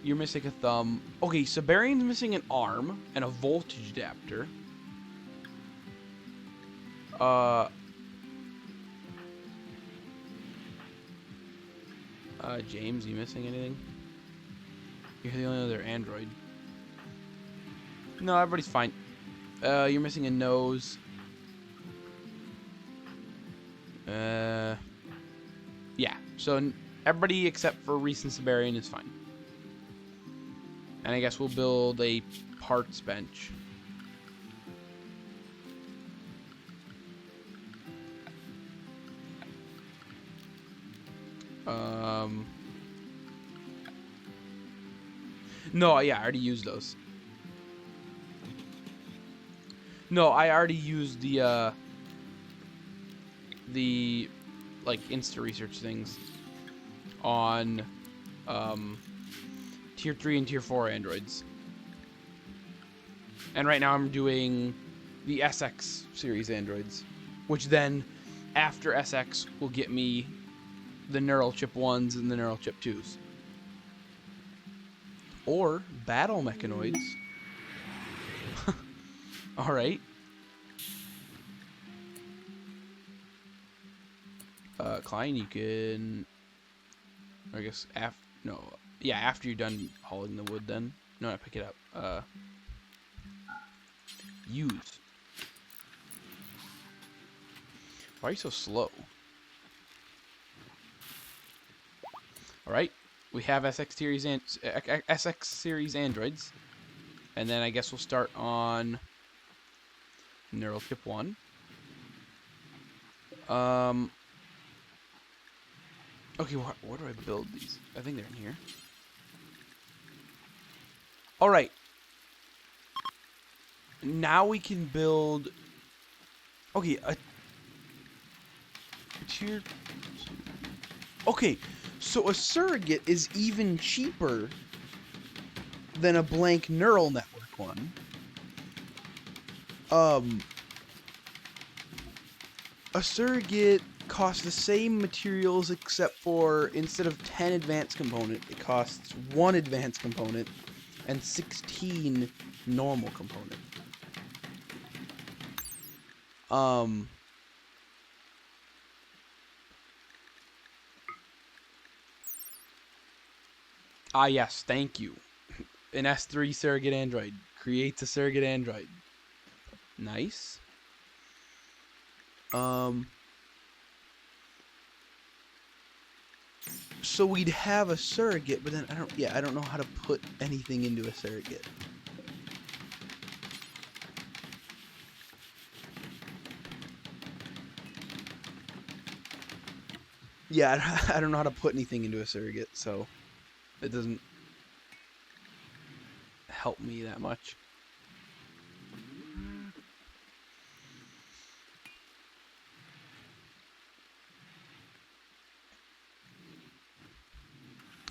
You're missing a thumb. Okay, Siberian's missing an arm and a voltage adapter. James, you missing anything? You're the only other android. No, everybody's fine. You're missing a nose. Yeah. So everybody except for Reese and Siberian is fine. And I guess we'll build a parts bench. No, yeah, I already used those. No, I already used the like Insta research things on tier 3 and tier 4 androids. And right now I'm doing the SX series androids, which then after SX will get me the neural chip 1s and the neural chip 2s. Or battle mechanoids. Alright. Klein, you can... I guess after you're done hauling the wood then. No, pick it up. Use. Why are you so slow? Alright. We have SX series androids. And then I guess we'll start on neural chip 1. Okay, where do I build these? I think they're in here. Alright. Now we can build... Okay, a tier... Okay, so a surrogate is even cheaper than a blank neural network one. a surrogate costs the same materials except for instead of 10 advanced component, it costs 1 advanced component and 16 normal component. Ah yes, thank you. An S3 surrogate android creates a surrogate android. Nice. So we'd have a surrogate, but then I don't know how to put anything into a surrogate. Yeah, I don't know how to put anything into a surrogate, so it doesn't help me that much.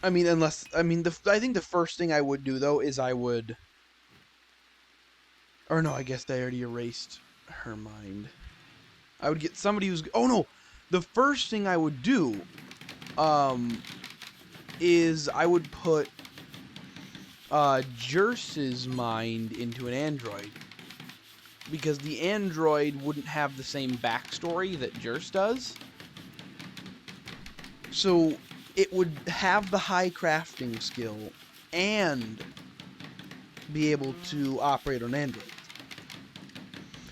I mean, I think the first thing I would do though is or no, I guess I already erased her mind. I would get somebody who's, oh no, the first thing I would do, is I would put, Jerse's mind into an android. Because the android wouldn't have the same backstory that Jerse does. So it would have the high crafting skill and be able to operate on Android.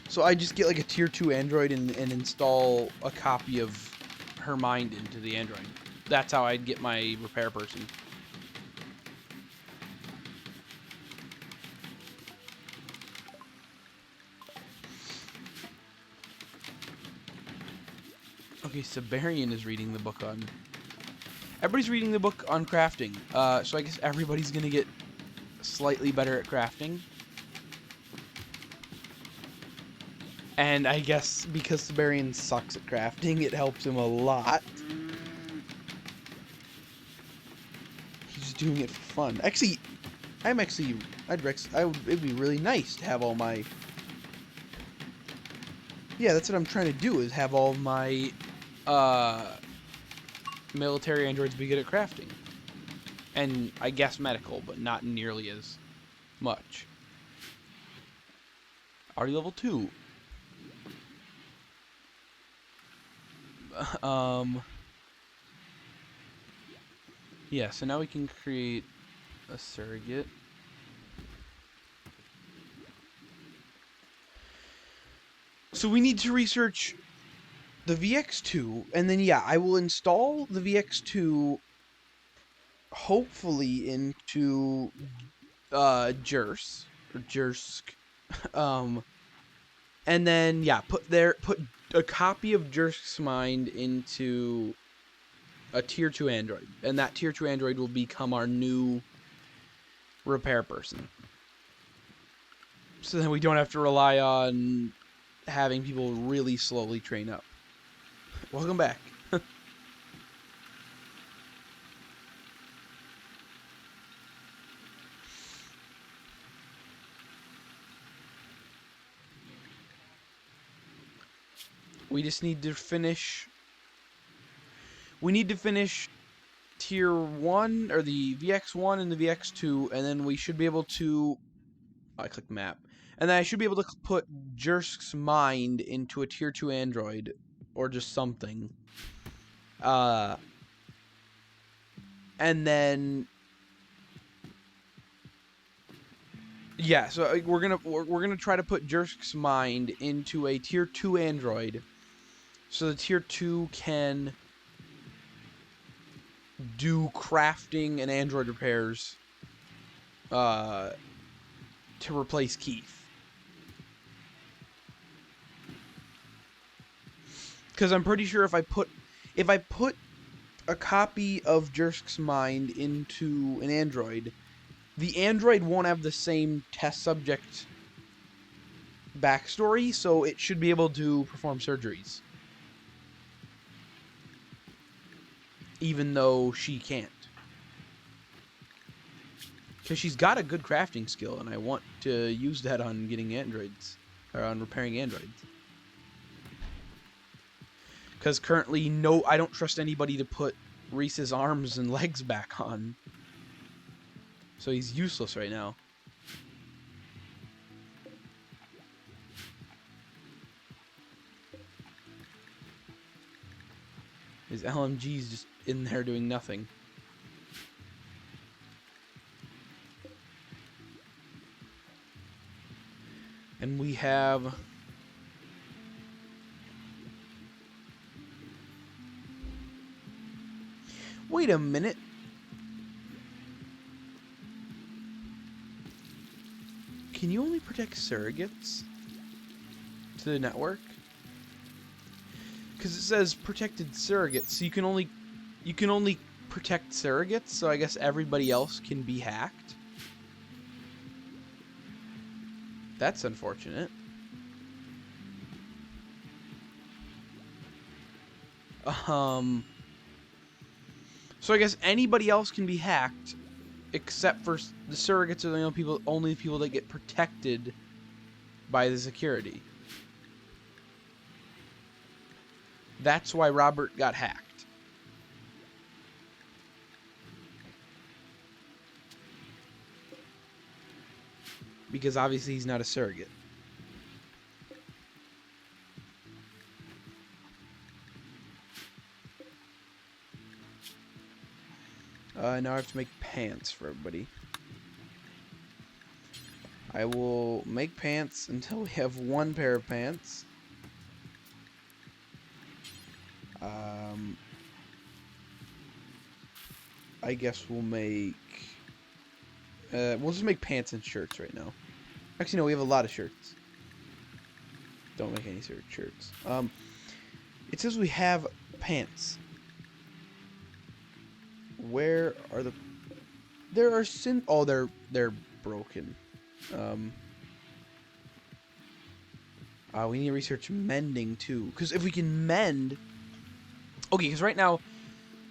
So I just get like a tier 2 android and install a copy of her mind into the android. That's how I'd get my repair person. Okay, Siberian is reading the book on... Everybody's reading the book on crafting. So I guess everybody's gonna get slightly better at crafting. And I guess because Siberian sucks at crafting, it helps him a lot. He's doing it for fun. Actually, it'd be really nice to have all my... Yeah, that's what I'm trying to do, is have all my, military androids be good at crafting. And I guess medical, but not nearly as much. Already level 2. Yeah, so now we can create a surrogate. So we need to research the VX2, and then yeah, I will install the VX2 hopefully into Jerse or Jersk. And then yeah, put a copy of Jersk's mind into a tier 2 android, and that tier 2 android will become our new repair person. So then we don't have to rely on having people really slowly train up. Welcome back. We just need to finish... We need to finish tier 1, or the VX1 and the VX2, and then we should be able to... I click map. And then I should be able to put Jersk's mind into a tier 2 android, or just something. And then... Yeah, so we're gonna try to put Jersk's mind into a tier 2 android, so the tier 2 can do crafting and android repairs to replace Keith. Because I'm pretty sure if I put a copy of Jersk's mind into an android, the android won't have the same test subject backstory, so it should be able to perform surgeries. Even though she can't. Because she's got a good crafting skill, and I want to use that on getting androids, or on repairing androids. Because currently, no, I don't trust anybody to put Reese's arms and legs back on. So he's useless right now. His LMG's just in there doing nothing. And we have... Wait a minute. Can you only protect surrogates to the network? Because it says protected surrogates, so you can only protect surrogates, so I guess everybody else can be hacked. That's unfortunate. So I guess anybody else can be hacked, except for the surrogates are the only people that get protected by the security. That's why Robert got hacked. Because obviously he's not a surrogate. Now I have to make pants for everybody. I will make pants until we have one pair of pants. I guess we'll make... we'll just make pants and shirts right now. Actually, no, we have a lot of shirts. Don't make any shirts. It says we have pants. Where are the... There are oh, they're broken. We need to research mending, too. Because if we can mend... Okay, because right now,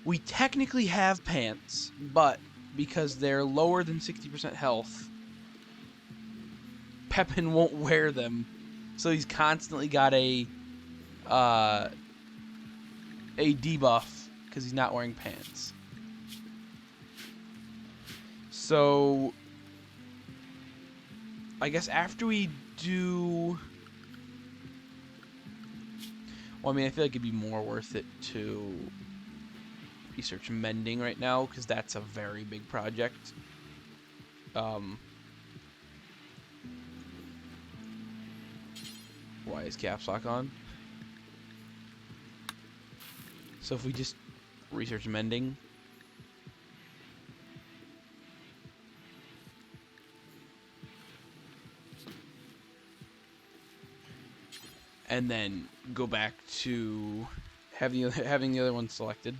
we technically have pants, but because they're lower than 60% health, Pepin won't wear them. So he's constantly got a debuff because he's not wearing pants. So I guess after we do... Well, I mean, I feel like it'd be more worth it to research mending right now, because that's a very big project. Why is caps lock on? So if we just research mending... and then go back to having the other one selected.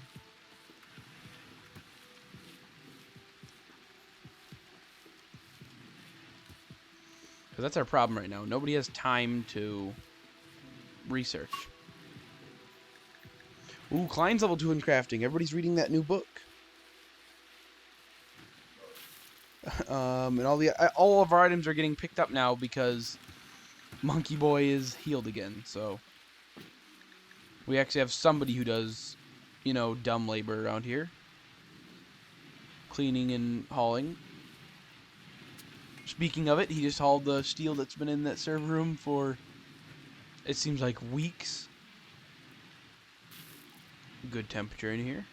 Because that's our problem right now. Nobody has time to research. Ooh, Klein's level 2 in crafting. Everybody's reading that new book. And all of our items are getting picked up now because Monkey Boy is healed again, so we actually have somebody who does, you know, dumb labor around here. Cleaning and hauling. Speaking of it, he just hauled the steel that's been in that server room for, it seems like, weeks. Good temperature in here.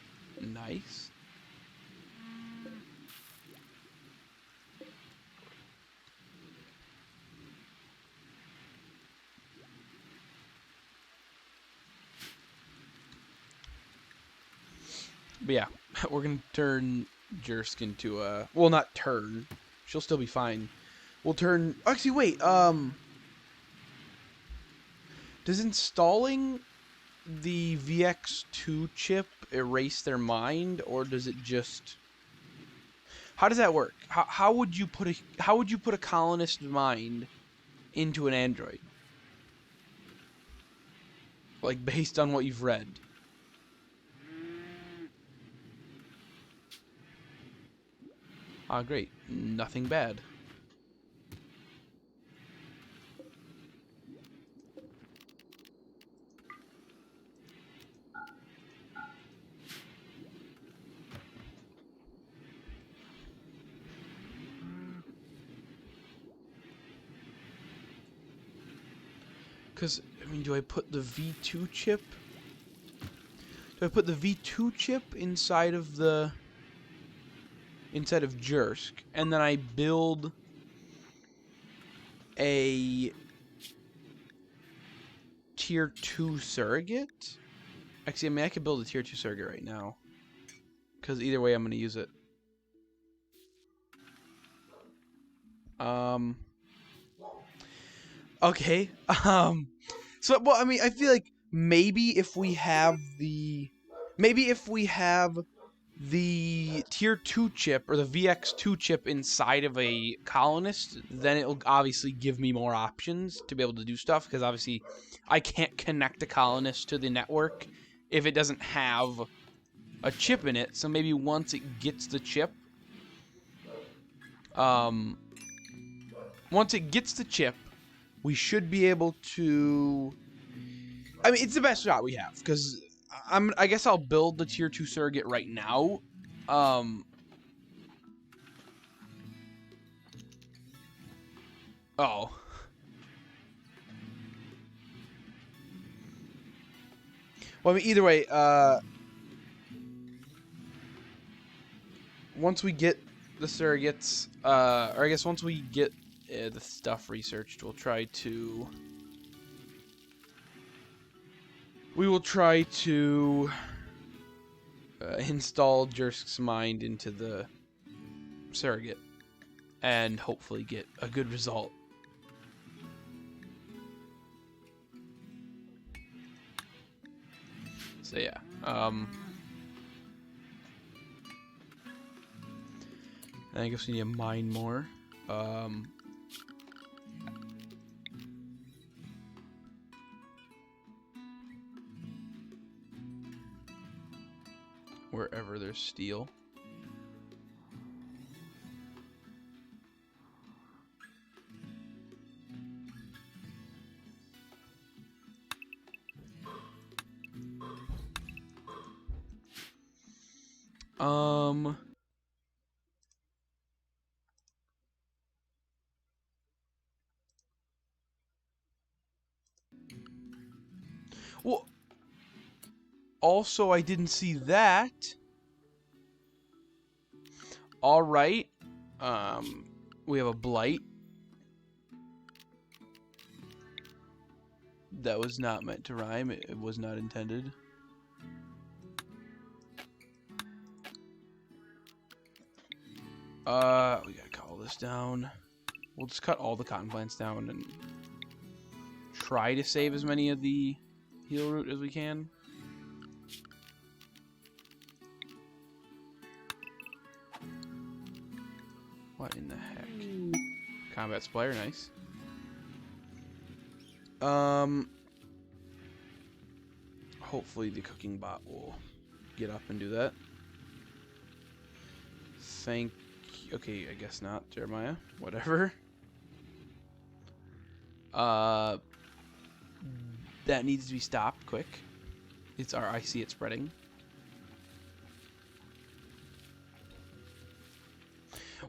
Nice. But yeah, we're going to turn Jursk into a... Well, not turn. She'll still be fine. We'll turn... Actually, wait. Does installing the VX2 chip erase their mind, or does it just... How does that work? How would you put a colonist's mind into an android? Like, based on what you've read. Ah, great. Nothing bad. I mean, do I put the V2 chip? Do I put the V2 chip inside of Jursk, and then I build a tier 2 surrogate? Actually, I mean, I could build a tier 2 surrogate right now, because either way I'm going to use it. Okay. So, well, I mean, I feel like maybe if we have the tier 2 chip or the VX2 chip inside of a colonist, then it'll obviously give me more options to be able to do stuff, because obviously I can't connect a colonist to the network if it doesn't have a chip in it. So maybe once it gets the chip, we should be able to... I mean, it's the best shot we have, because I guess I'll build the tier 2 surrogate right now. Oh. Well, I mean, either way, once we get the surrogates, or I guess once we get the stuff researched, we will try to install Jursk's mind into the surrogate and hopefully get a good result. So yeah, I guess we need to mine more. Wherever there's steel. Well, also, I didn't see that. Alright. We have a blight. That was not meant to rhyme. It was not intended. We gotta cut all this down. We'll just cut all the cotton plants down and try to save as many of the heal root as we can. What in the heck? Combat splitter, nice. Hopefully the cooking bot will get up and do that. Okay, I guess not, Jeremiah. Whatever. That needs to be stopped quick. I see it spreading.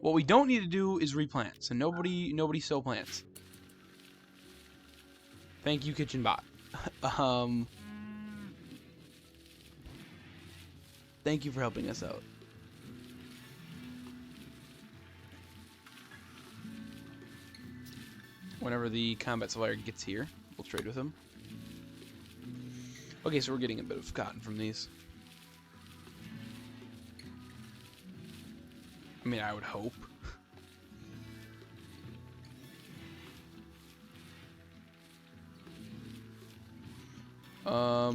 What we don't need to do is replant. So nobody sow plants. Thank you, kitchen bot. Thank you for helping us out. Whenever the combat supplier gets here, we'll trade with him. Okay, so we're getting a bit of cotton from these. I mean, I would hope. I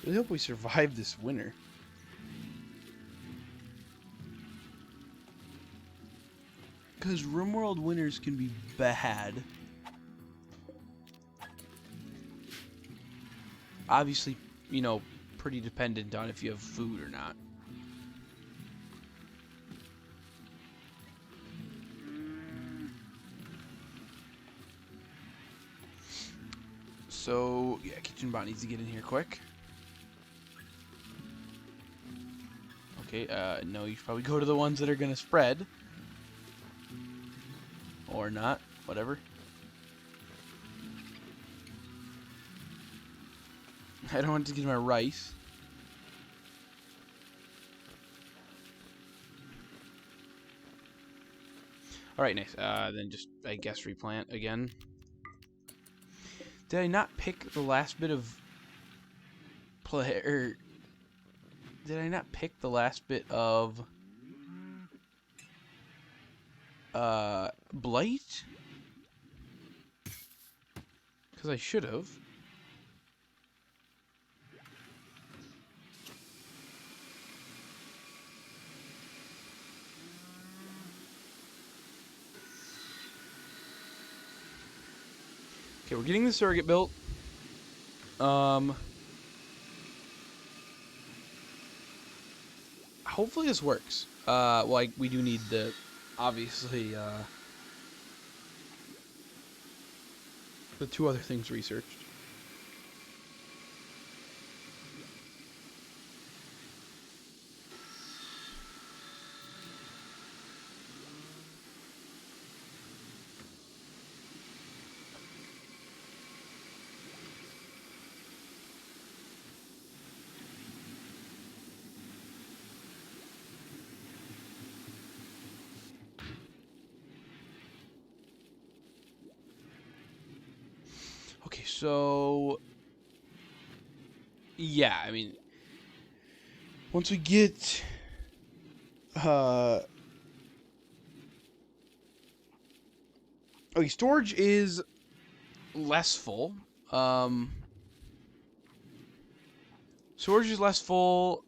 really hope we survive this winter. Because RimWorld winters can be bad. Obviously, you know, pretty dependent on if you have food or not. So, yeah, kitchen bot needs to get in here quick. Okay, no, you should probably go to the ones that are gonna spread. Or not. Whatever. I don't want to get my rice. Alright, nice. Then just, I guess, replant again. Did I not pick the last bit of did I not pick the last bit of blight? Because I should have. Okay, we're getting the surrogate built. Hopefully this works. Well, we do need the, obviously, the 2 other things researched. Okay, so yeah, I mean, once we get okay, storage is less full. Storage is less full.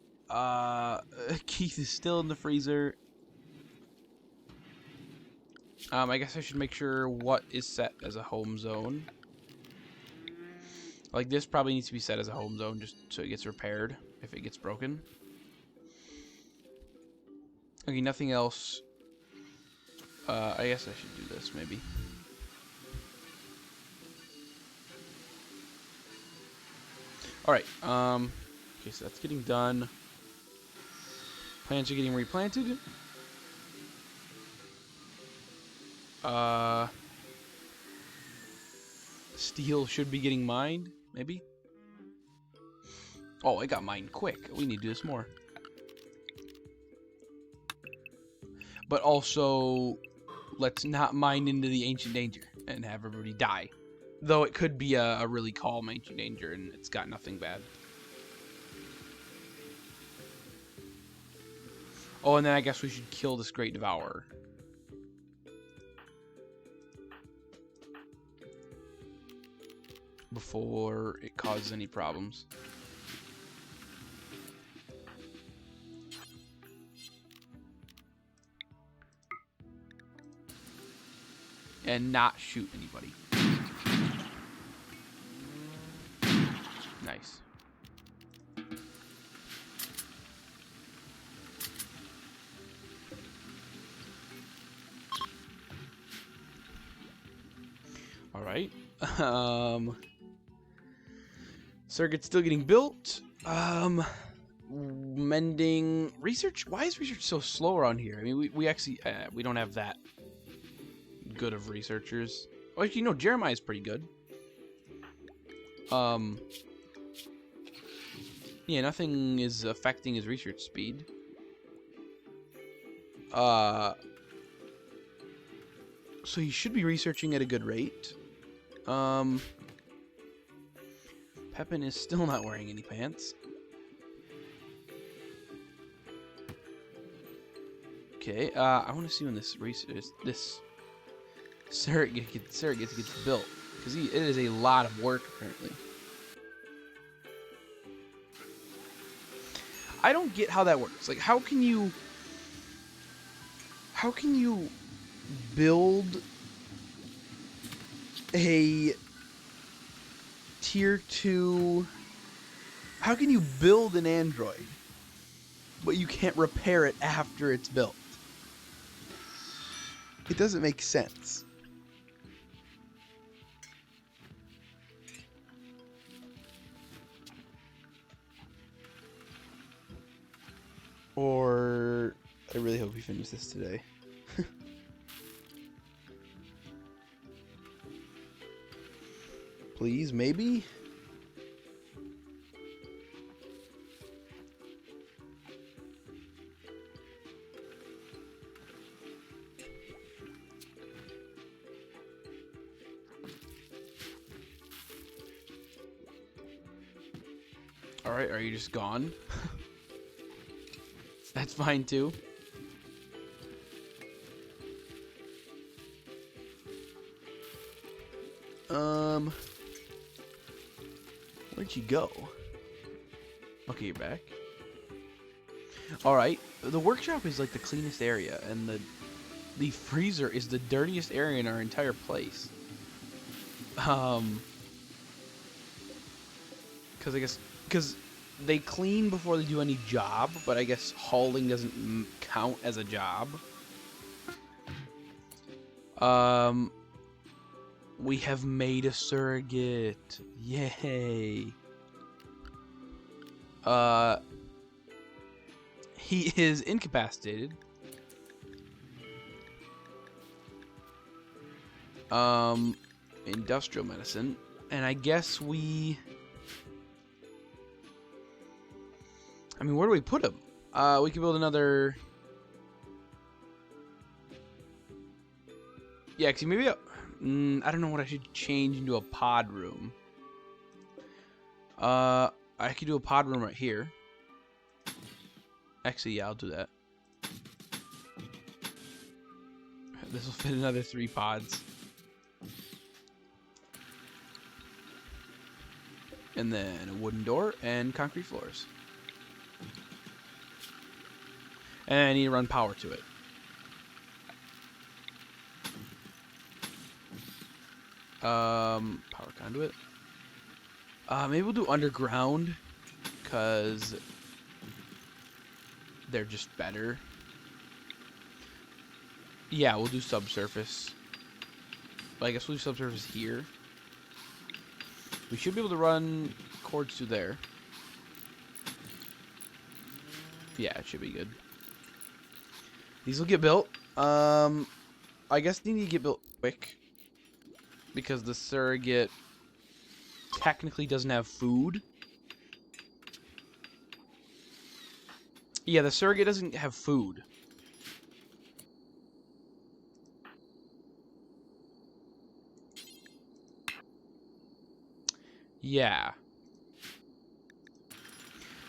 Keith is still in the freezer. I guess I should make sure what is set as a home zone. Like, this probably needs to be set as a home zone just so it gets repaired if it gets broken. Okay, nothing else. I guess I should do this, maybe. Alright, okay, so that's getting done. Plants are getting replanted. Steel should be getting mined, maybe? Oh, it got mined quick. We need to do this more. But also, let's not mine into the ancient danger and have everybody die. Though it could be a really calm ancient danger and it's got nothing bad. Oh, and then I guess we should kill this Great Devourer. Before it causes any problems. And not shoot anybody. Nice. Alright. Circuit's still getting built. Mending research. Why is research so slow around here? I mean, we actually we don't have that good of researchers. Well, actually, no, Jeremiah's pretty good. Yeah, nothing is affecting his research speed. So he should be researching at a good rate. Pepin is still not wearing any pants. Okay, I want to see when this surrogate gets built, because it is a lot of work apparently. I don't get how that works. Like, how can you build a tier 2? How can you build an android, but you can't repair it after it's built? It doesn't make sense. Or I really hope we finish this today. please, maybe? Alright, are you just gone? That's fine too. Where'd you go? Okay, you're back. Alright, the workshop is like the cleanest area, and the freezer is the dirtiest area in our entire place. Because they clean before they do any job, but I guess hauling doesn't count as a job. We have made a surrogate. Yay. He is incapacitated. Industrial medicine. And I guess we... I mean, where do we put him? We could build another... Yeah, actually, maybe... I don't know what I should change into a pod room. I could do a pod room right here. Actually, yeah, I'll do that. This will fit another 3 pods. And then a wooden door and concrete floors. And I need to run power to it. Power conduit. Maybe we'll do underground, because they're just better. Yeah, we'll do subsurface. But I guess we'll do subsurface here. We should be able to run cords through there. Yeah, it should be good. These will get built. I guess they need to get built quick, because the surrogate technically doesn't have food. Yeah, the surrogate doesn't have food. Yeah.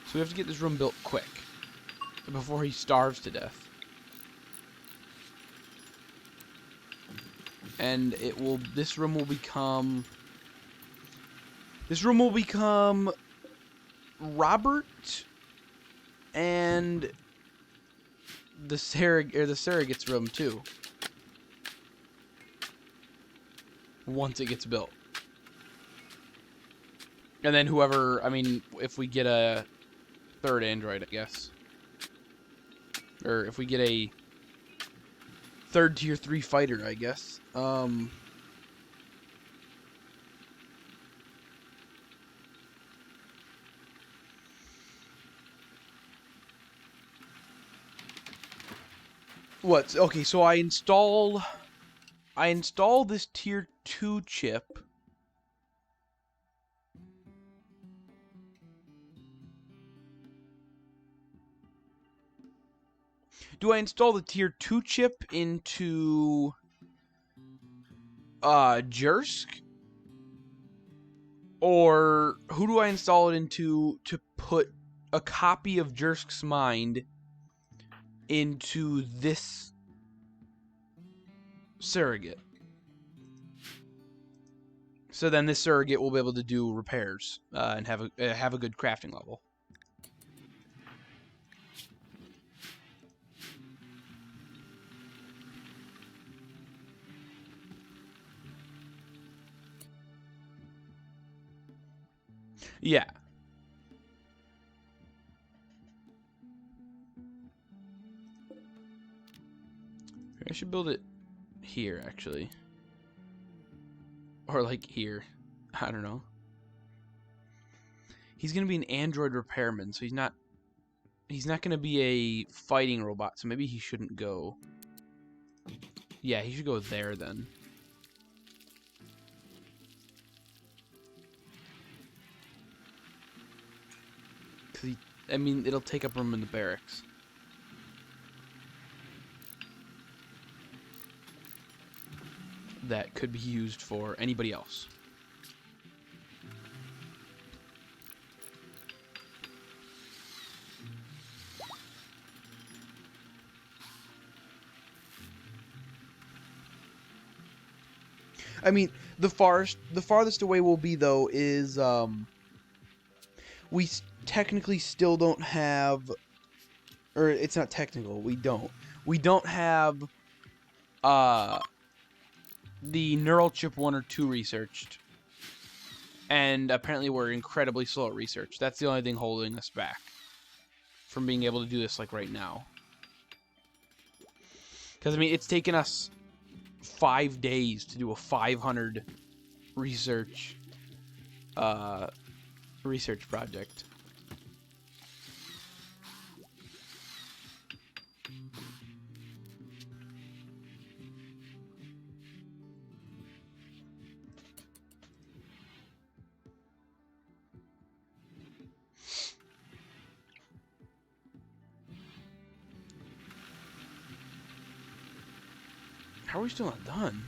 So we have to get this room built quick, before he starves to death. And it will... This room will become Robert and the surrogate's room too. Once it gets built. And then whoever, I mean, if we get a 3rd android, I guess. Or if we get a 3rd tier 3 fighter, I guess. What? Okay, so I install this tier 2 chip. Do I install the tier 2 chip into Jersk? Or who do I install it into to put a copy of Jersk's Mind into this surrogate? So then this surrogate will be able to do repairs and have a good crafting level. Yeah. I should build it here, actually. Or, like, here. I don't know. He's going to be an android repairman, so he's not going to be a fighting robot, so maybe he shouldn't go. Yeah, he should go there, then. Because, I mean, it'll take up room in the barracks. That could be used for anybody else. I mean, the farthest away we'll be, though, is, we technically still don't have, or it's not technical, we don't have, the neural chip 1 or 2 researched. And apparently we're incredibly slow at research. That's the only thing holding us back from being able to do this, like, right now. Because, I mean, it's taken us 5 days to do a 500 research project. How are we still not done?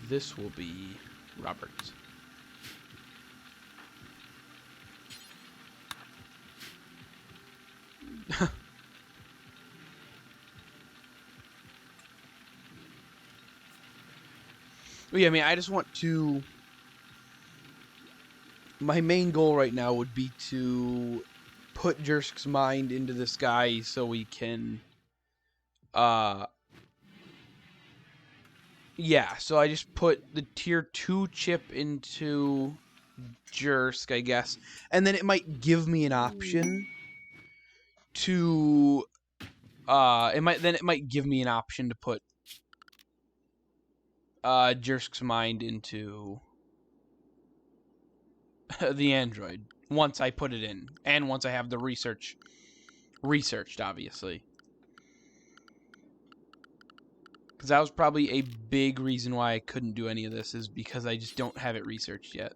This will be Roberts. Well, yeah, I mean, I just want to... My main goal right now would be to put Jersk's mind into this guy so we can... Yeah, so I just put the tier 2 chip into Jersk, I guess. And then it might give me an option to... it might give me an option to put Jersk's mind into the android once I put it in, and once I have the researched, obviously. Because that was probably a big reason why I couldn't do any of this, is because I just don't have it researched yet.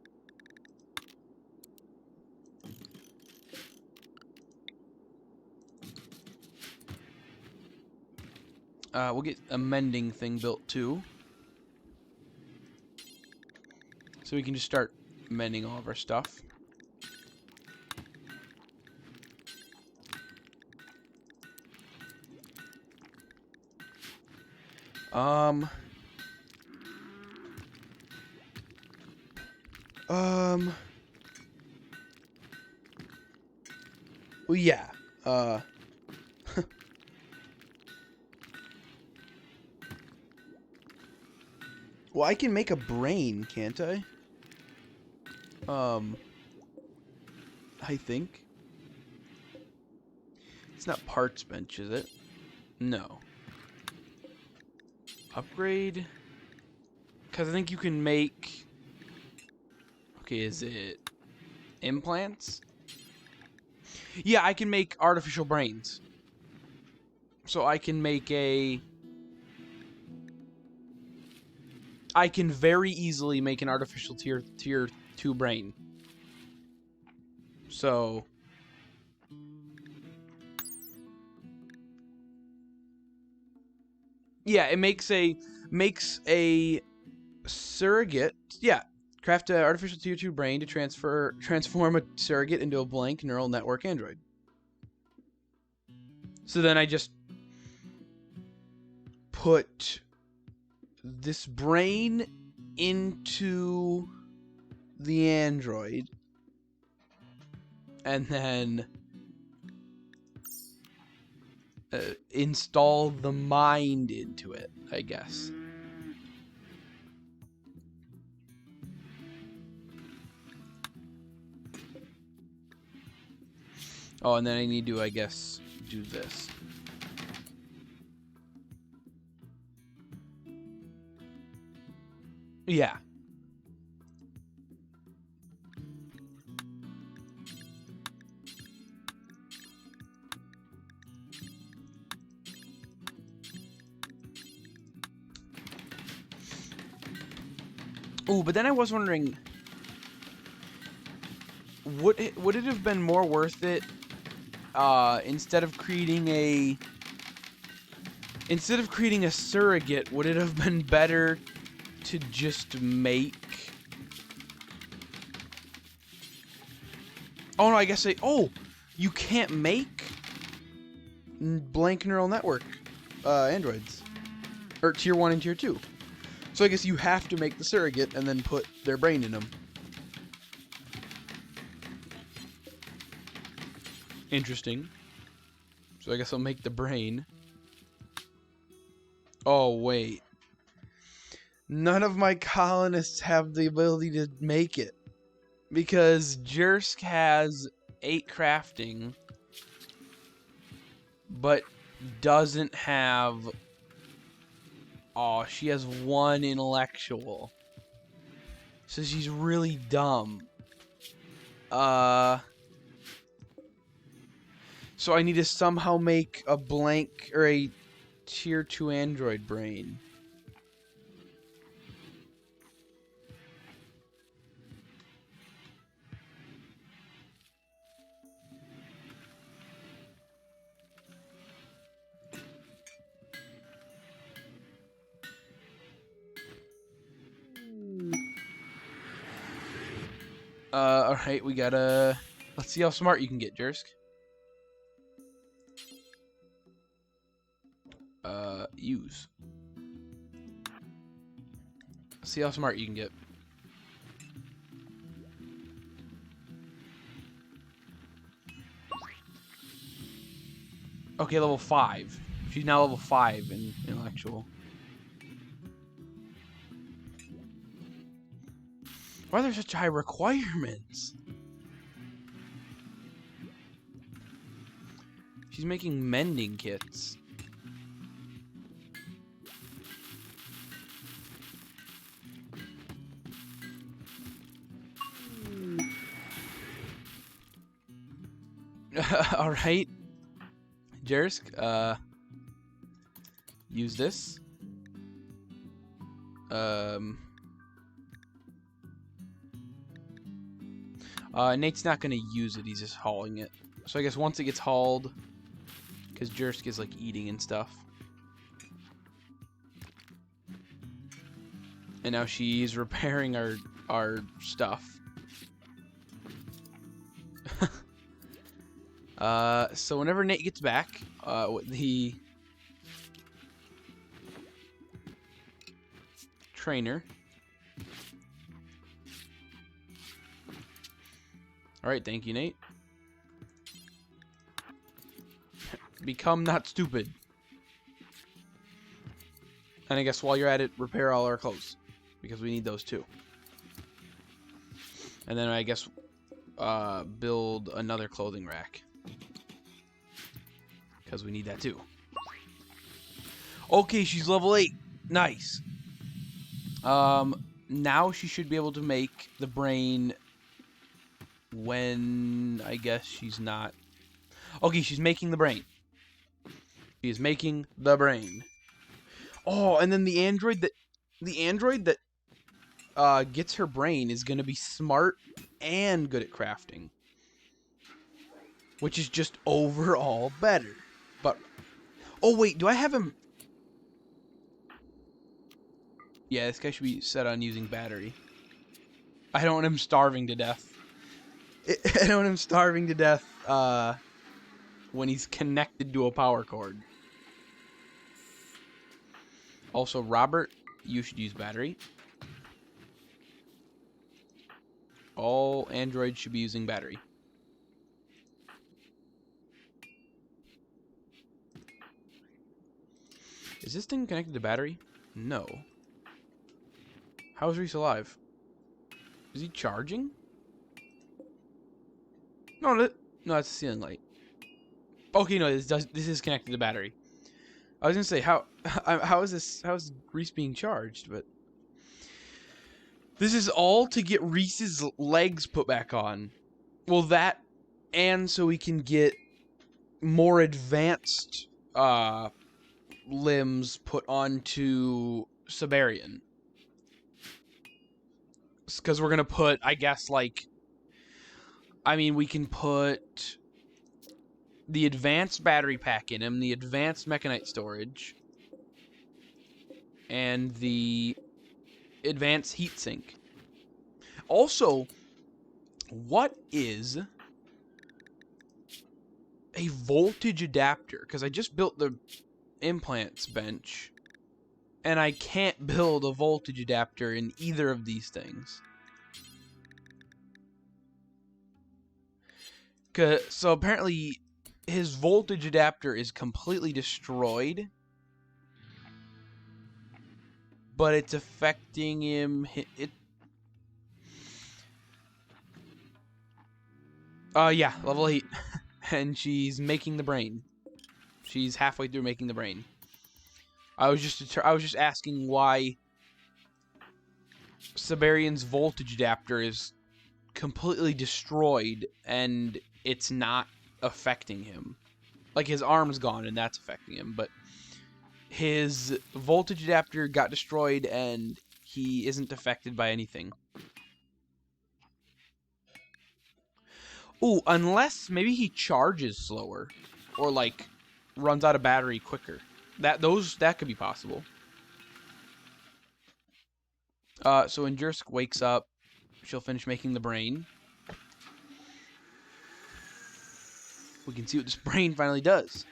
We'll get a mending thing built too, so we can just start mending all of our stuff. Well, yeah. Well, I can make a brain, can't I? I think. It's not parts bench, is it? No. Upgrade? Because I think you can make... Okay, is it implants? Yeah, I can make artificial brains. So I can make a... I can very easily make an artificial tier 2 brain. So... Yeah, it makes a surrogate. Yeah, craft an artificial tier 2 brain to transform a surrogate into a blank neural network android. So then I just put this brain into the android, and then install the mind into it, I guess. Oh, and then I need to, I guess, do this. Yeah. Ooh, but then I was wondering, would it have been more worth it instead of creating a surrogate, would it have been better to just make... Oh, no, I guess oh, you can't make blank neural network androids. Or tier 1 and tier 2. So I guess you have to make the surrogate and then put their brain in them. Interesting. So I guess I'll make the brain. Oh, wait. None of my colonists have the ability to make it. Because Jersk has 8 crafting, but doesn't have... Oh, she has 1 intellectual. So she's really dumb. So I need to somehow make a blank, or a tier 2 android brain. Alright, we gotta... Let's see how smart you can get, Jersk. Use. Let's see how smart you can get. Okay, level 5. She's now level 5 in intellectual. Why are there such high requirements? She's making mending kits. Alright. Jersk, use this. Nate's not gonna use it, he's just hauling it. So I guess once it gets hauled, because Jersk is like eating and stuff. And now she's repairing our stuff. So whenever Nate gets back, with the trainer. Alright, thank you, Nate. Become not stupid. And I guess while you're at it, repair all our clothes. Because we need those too. And then I guess build another clothing rack. Because we need that too. Okay, she's level 8. Nice. Now she should be able to make the brain when I guess she's not. Okay, she's making the brain. She is making the brain. Oh, and then the android that gets her brain is gonna be smart and good at crafting, which is just overall better. But oh wait, do I have him? Yeah, this guy should be set on using battery. I don't want him starving to death. I don't want him starving to death when he's connected to a power cord. Also, Robert, you should use battery. All androids should be using battery. Is this thing connected to battery? No. How is Reese alive? Is he charging? No, that's a ceiling light. Okay, no, this is connected to battery. I was gonna say how is Reese being charged, but this is all to get Reese's legs put back on. Well, that, and so we can get more advanced limbs put onto Siberian. Because we're gonna put, I guess, like, I mean, we can put the advanced battery pack in him, the advanced mechanite storage, and the advanced heatsink. Also, what is a voltage adapter? Because I just built the implants bench, and I can't build a voltage adapter in either of these things. So apparently his voltage adapter is completely destroyed, but it's affecting him. Yeah, level 8. And she's making the brain. She's halfway through making the brain. I was just asking why Siberian's voltage adapter is completely destroyed and it's not affecting him. Like, his arm's gone and that's affecting him, but his voltage adapter got destroyed and he isn't affected by anything. Ooh, unless maybe he charges slower or like runs out of battery quicker. That could be possible. So when Jursk wakes up, she'll finish making the brain. We can see what this brain finally does.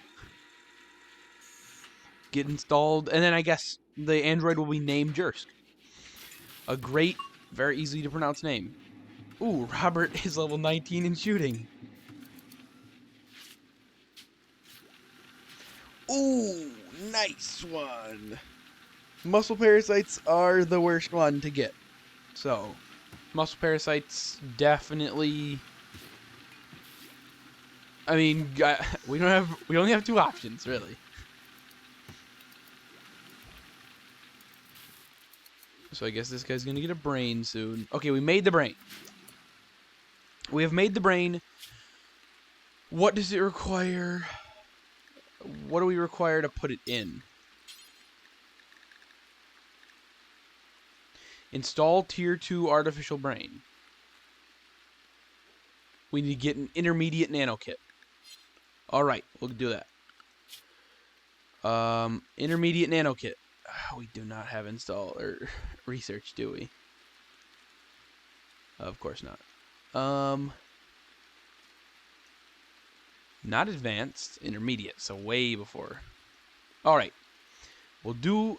Get installed, and then I guess the android will be named Jursk. A great, very easy to pronounce name. Ooh, Robert is level 19 in shooting. Ooh, nice one. Muscle parasites are the worst one to get. So, muscle parasites definitely. I mean, we only have 2 options, really. So I guess this guy's gonna get a brain soon. Okay, we made the brain. We have made the brain. What does it require? What do we require to put it in? Install tier 2 artificial brain. We need to get an intermediate nano kit. Alright, we'll do that. Intermediate nano kit. We do not have install or research, do we? Of course not. Not advanced, intermediate, so way before. Alright. We'll do...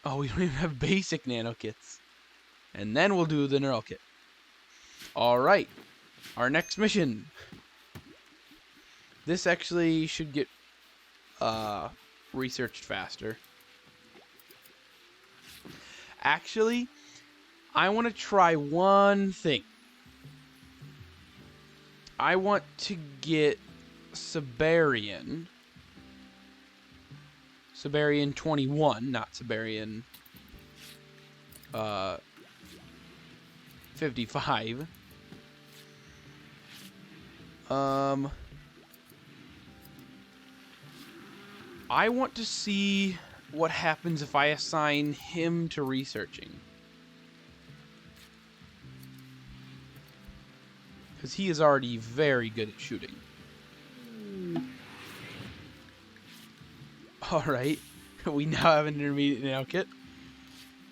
Oh, we don't even have basic nano kits. And then we'll do the neural kit. Alright. Our next mission. This actually should get researched faster. Actually, I want to try one thing. I want to get Siberian 21, not Siberian 55. I want to see what happens if I assign him to researching. Because he is already very good at shooting. Alright. We now have an intermediate nano kit.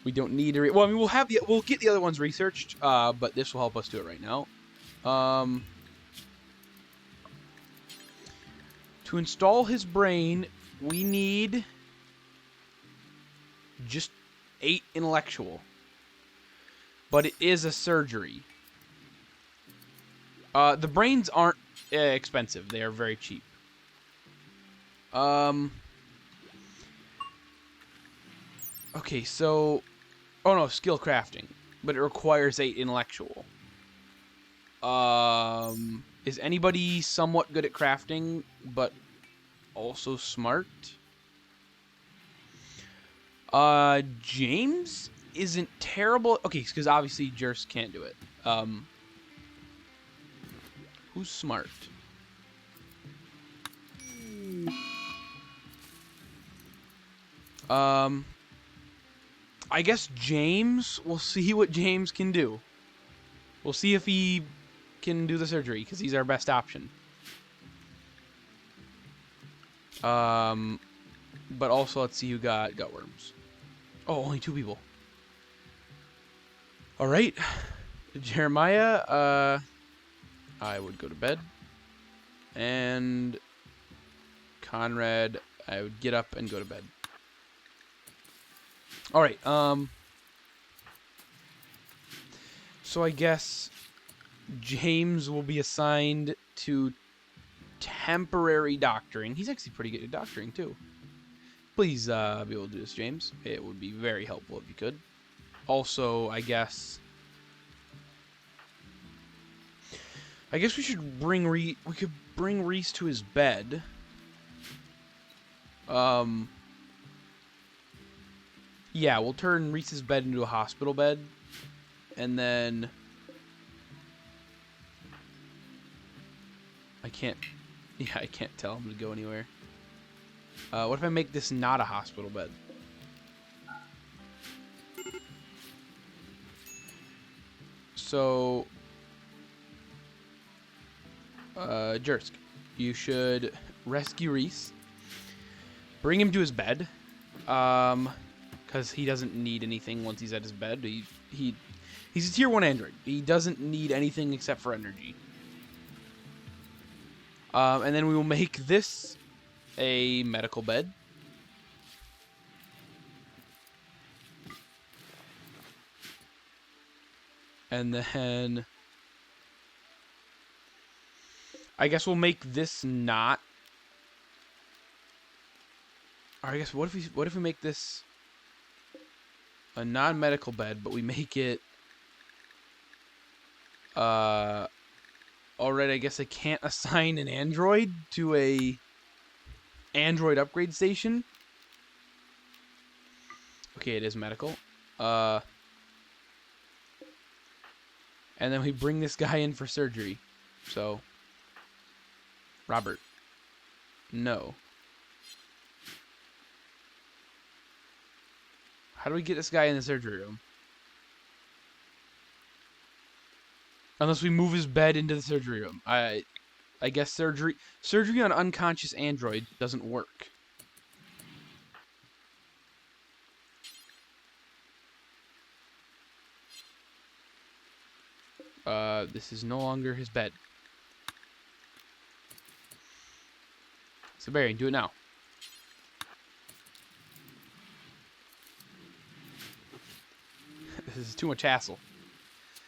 We don't need to... Well, I mean, we'll get the other ones researched, but this will help us do it right now. To install his brain, we need just 8 intellectual. But it is a surgery. The brains aren't expensive. They are very cheap. Okay, so... Oh no, skill crafting. But it requires 8 intellectual. Is anybody somewhat good at crafting, but also smart? James isn't terrible. Okay, because obviously Jursk can't do it. Who's smart? I guess James, we'll see what James can do. We'll see if he can do the surgery, because he's our best option. But also, let's see who got gutworms. Oh, only 2 people. Alright. Jeremiah, I would go to bed. And Conrad, I would get up and go to bed. Alright, so I guess James will be assigned to temporary doctoring. He's actually pretty good at doctoring, too. Please be able to do this, James. It would be very helpful if you could. Also, I guess we should bring we could bring Reese to his bed. Yeah, we'll turn Reese's bed into a hospital bed. And then I can't tell him to go anywhere. What if I make this not a hospital bed? So, Jersk, you should rescue Reese. Bring him to his bed. Because he doesn't need anything once he's at his bed. He's a tier 1 android. He doesn't need anything except for energy. And then we will make this a medical bed. And then I guess we'll make this not. Or I guess what if we make this a non-medical bed, but we make it alright, I guess I can't assign an android to a android upgrade station. Okay, it is medical. And then we bring this guy in for surgery. So, Robert. No. How do we get this guy in the surgery room? Unless we move his bed into the surgery room. I guess surgery on unconscious android doesn't work. This is no longer his bed. Siberian, do it now. This is too much hassle.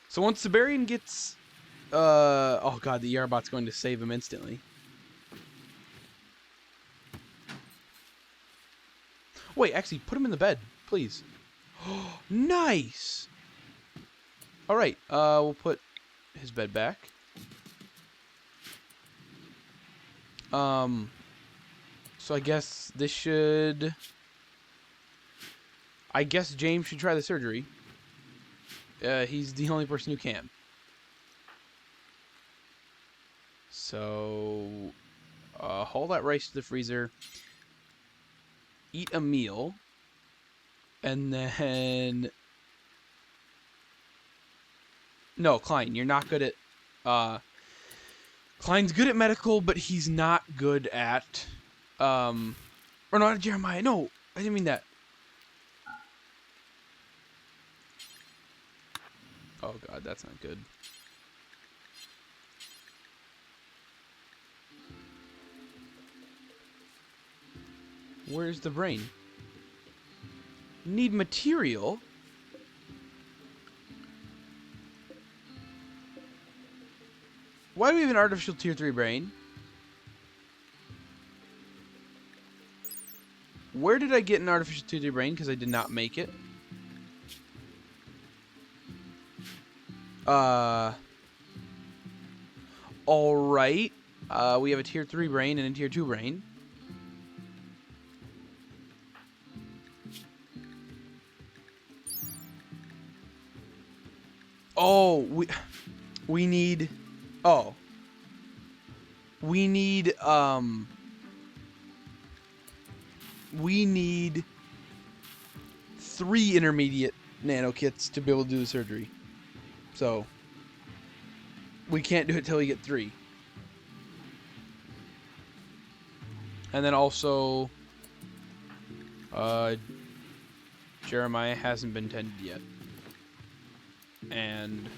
So once Siberian gets... oh god, the ER bot's going to save him instantly. Wait, actually, put him in the bed, please. Nice! Alright, we'll put his bed back. So I guess this should... I guess James should try the surgery. He's the only person who can. So, haul that rice to the freezer. Eat a meal. And then... No, Klein, you're not good at... Klein's good at medical, but he's not good at... Or not Jeremiah. No, I didn't mean that. Oh god, that's not good. Where's the brain? Need material? Why do we have an artificial tier 3 brain? Where did I get an artificial tier 3 brain? Because I did not make it. Alright. We have a tier 3 brain and a tier 2 brain. Oh, we need... Oh. We need 3 3 intermediate nano kits to be able to do the surgery. So we can't do it till we get 3. And then also, Jeremiah hasn't been tended yet. And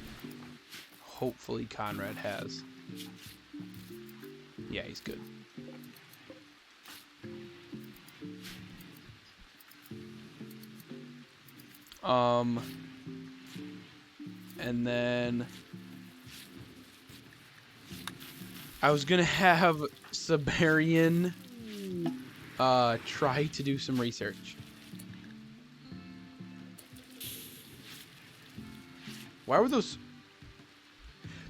hopefully Conrad has. Yeah, he's good. And then I was gonna have Siberian try to do some research. Why were those?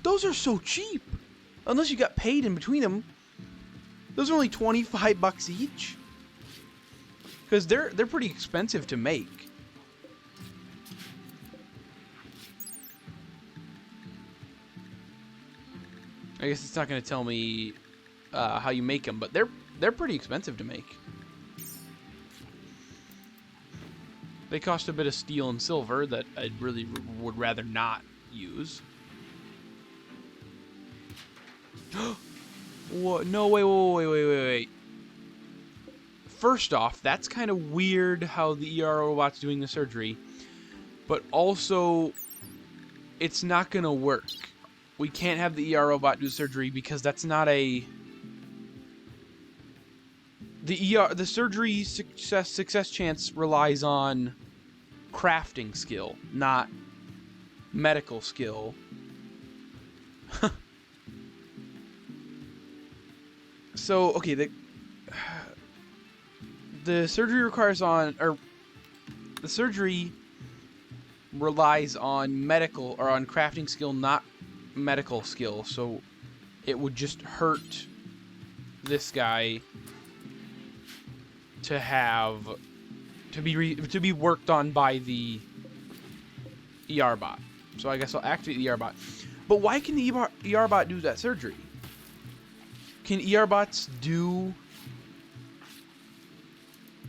Those are so cheap. Unless you got paid in between them. Those are only 25 bucks each. Because they're pretty expensive to make. I guess it's not going to tell me how you make them, but they're pretty expensive to make. They cost a bit of steel and silver that I really would rather not use. What? No, wait. First off, that's kind of weird how the ER robot's doing the surgery. But also, it's not going to work. We can't have the ER robot do surgery because that's not a... The surgery success chance relies on crafting skill, not medical skill. So, okay, the surgery requires the surgery relies on medical or on crafting skill, not medical skill. So it would just hurt this guy to be worked on by the ER bot. So I guess I'll activate the ER bot. But why can the ER bot do that surgery? Can ER bots do...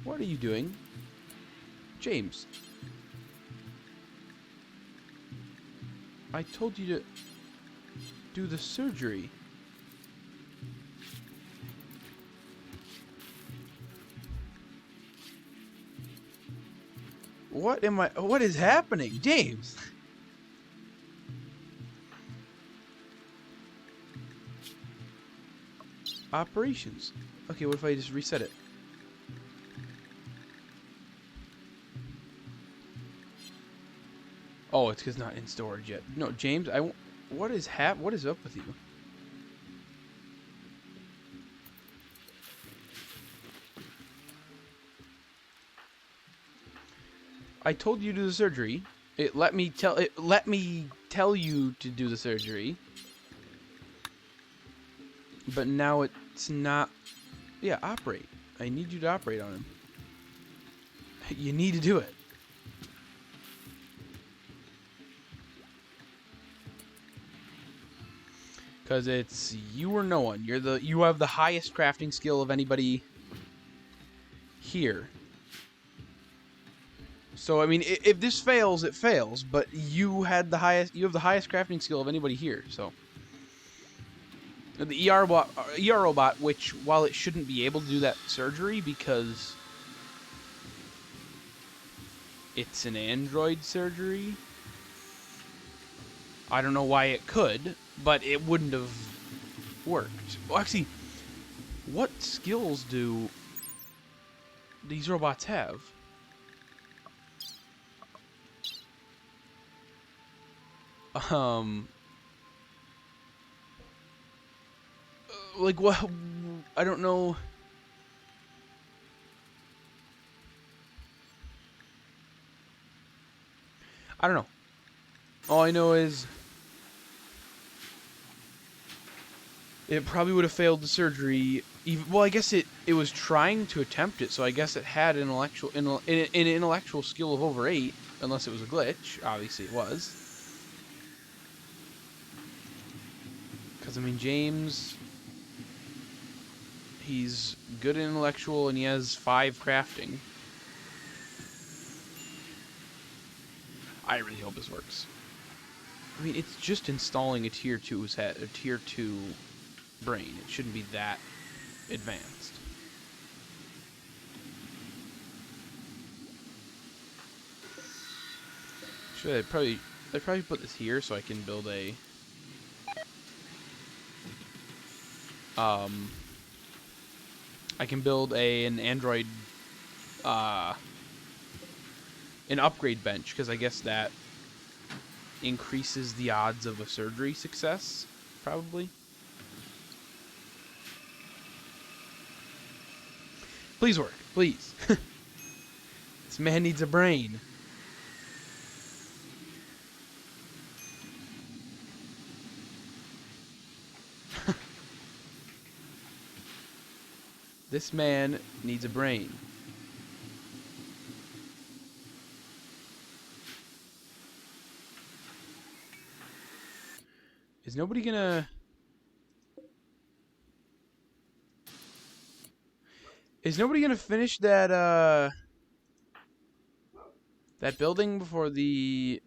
What are you doing? James. I told you to do the surgery. What is happening? James! Operations. Okay, what if I just reset it? Oh, it's because it's not in storage yet. No, James, what is up with you? I told you to do the surgery. It let me tell you to do the surgery. But now it's not... Yeah, operate. I need you to operate on him. You need to do it. Because it's you or no one. You have the highest crafting skill of anybody here. So I mean, if this fails, it fails. But you have the highest crafting skill of anybody here. So the ER robot, which while it shouldn't be able to do that surgery because it's an android surgery, I don't know why it could, but it wouldn't have worked. Well, actually, what skills do these robots have? Like, what? I don't know. I don't know. All I know is it probably would have failed the surgery. Well, I guess it was trying to attempt it, so I guess it had an intellectual skill of over 8, unless it was a glitch. Obviously, it was. Because I mean, James, he's good at intellectual, and he has 5 crafting. I really hope this works. I mean, it's just installing a tier 2 set, a tier 2 brain. It shouldn't be that advanced. Should I probably put this here so I can build a I can build an Android an upgrade bench, because I guess that increases the odds of a surgery success, probably. Please work, please. This man needs a brain. This man needs a brain. Is nobody gonna... Is nobody gonna finish that, that building before the,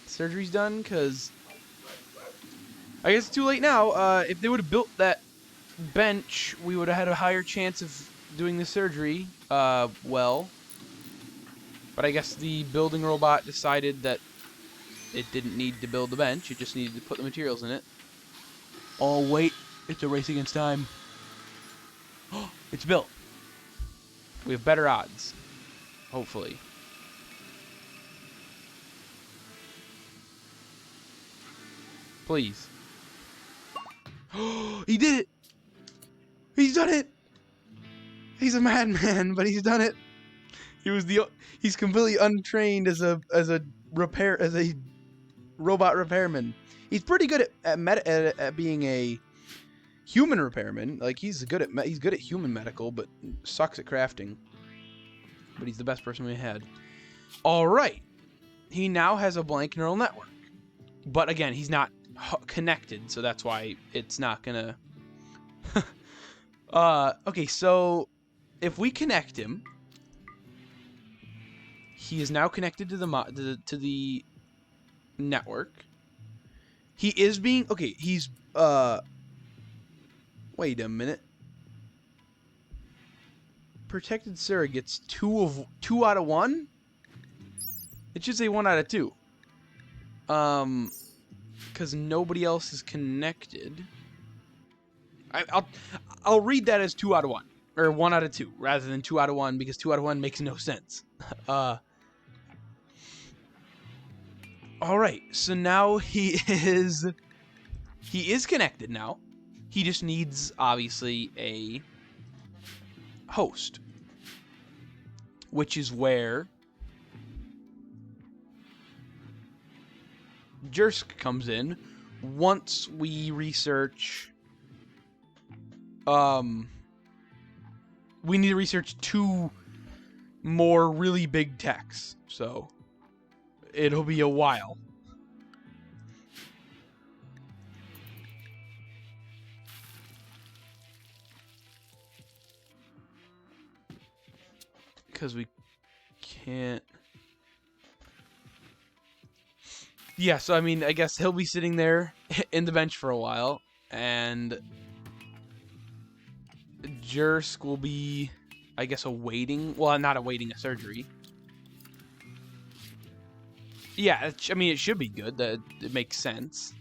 surgery's done? Because I guess it's too late now. If they would have built that bench, we would have had a higher chance of doing the surgery, well. But I guess the building robot decided that it didn't need to build the bench, it just needed to put the materials in it. Oh, wait, it's a race against time. It's built. We have better odds. Hopefully. Please. He did it! He's done it! He's a madman, but he's done it. He's completely untrained as a robot repairman. He's pretty good at being a human repairman. Like, he's good at human medical, but sucks at crafting. But he's the best person we had. All right. He now has a blank neural network. But again, he's not connected, so that's why it's not gonna... okay, so if we connect him, he is now connected to the network. He is being... Okay, he's... Wait a minute. Protected surrogates, 2 out of 1? It should say 1 out of 2. Because nobody else is connected. I'll read that as 2 out of 1. Or 1 out of 2, rather than 2 out of 1, because 2 out of 1 makes no sense. Alright, so now he is connected now. He just needs, obviously, a host. Which is where Jersk comes in. Once we research... we need to research 2 more really big techs. So, it'll be a while. Because we can't... Yeah, so I mean, I guess he'll be sitting there in the bench for a while, and Jersk will be, I guess, awaiting... Well, not awaiting a surgery. Yeah, I mean, it should be good. That it makes sense.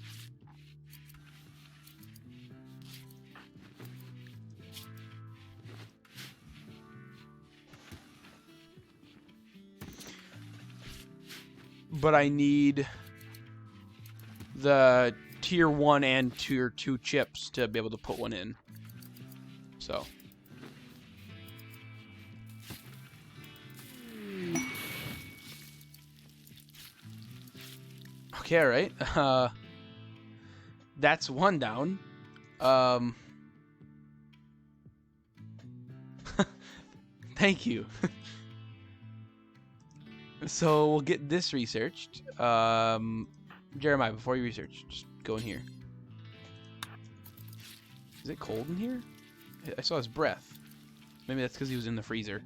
But I need the tier 1 and tier 2 chips to be able to put one in. So. Okay, alright. That's 1 down. Thank you. So we'll get this researched. Jeremiah, before you research, just go in here. Is it cold in here? I saw his breath. Maybe that's because he was in the freezer.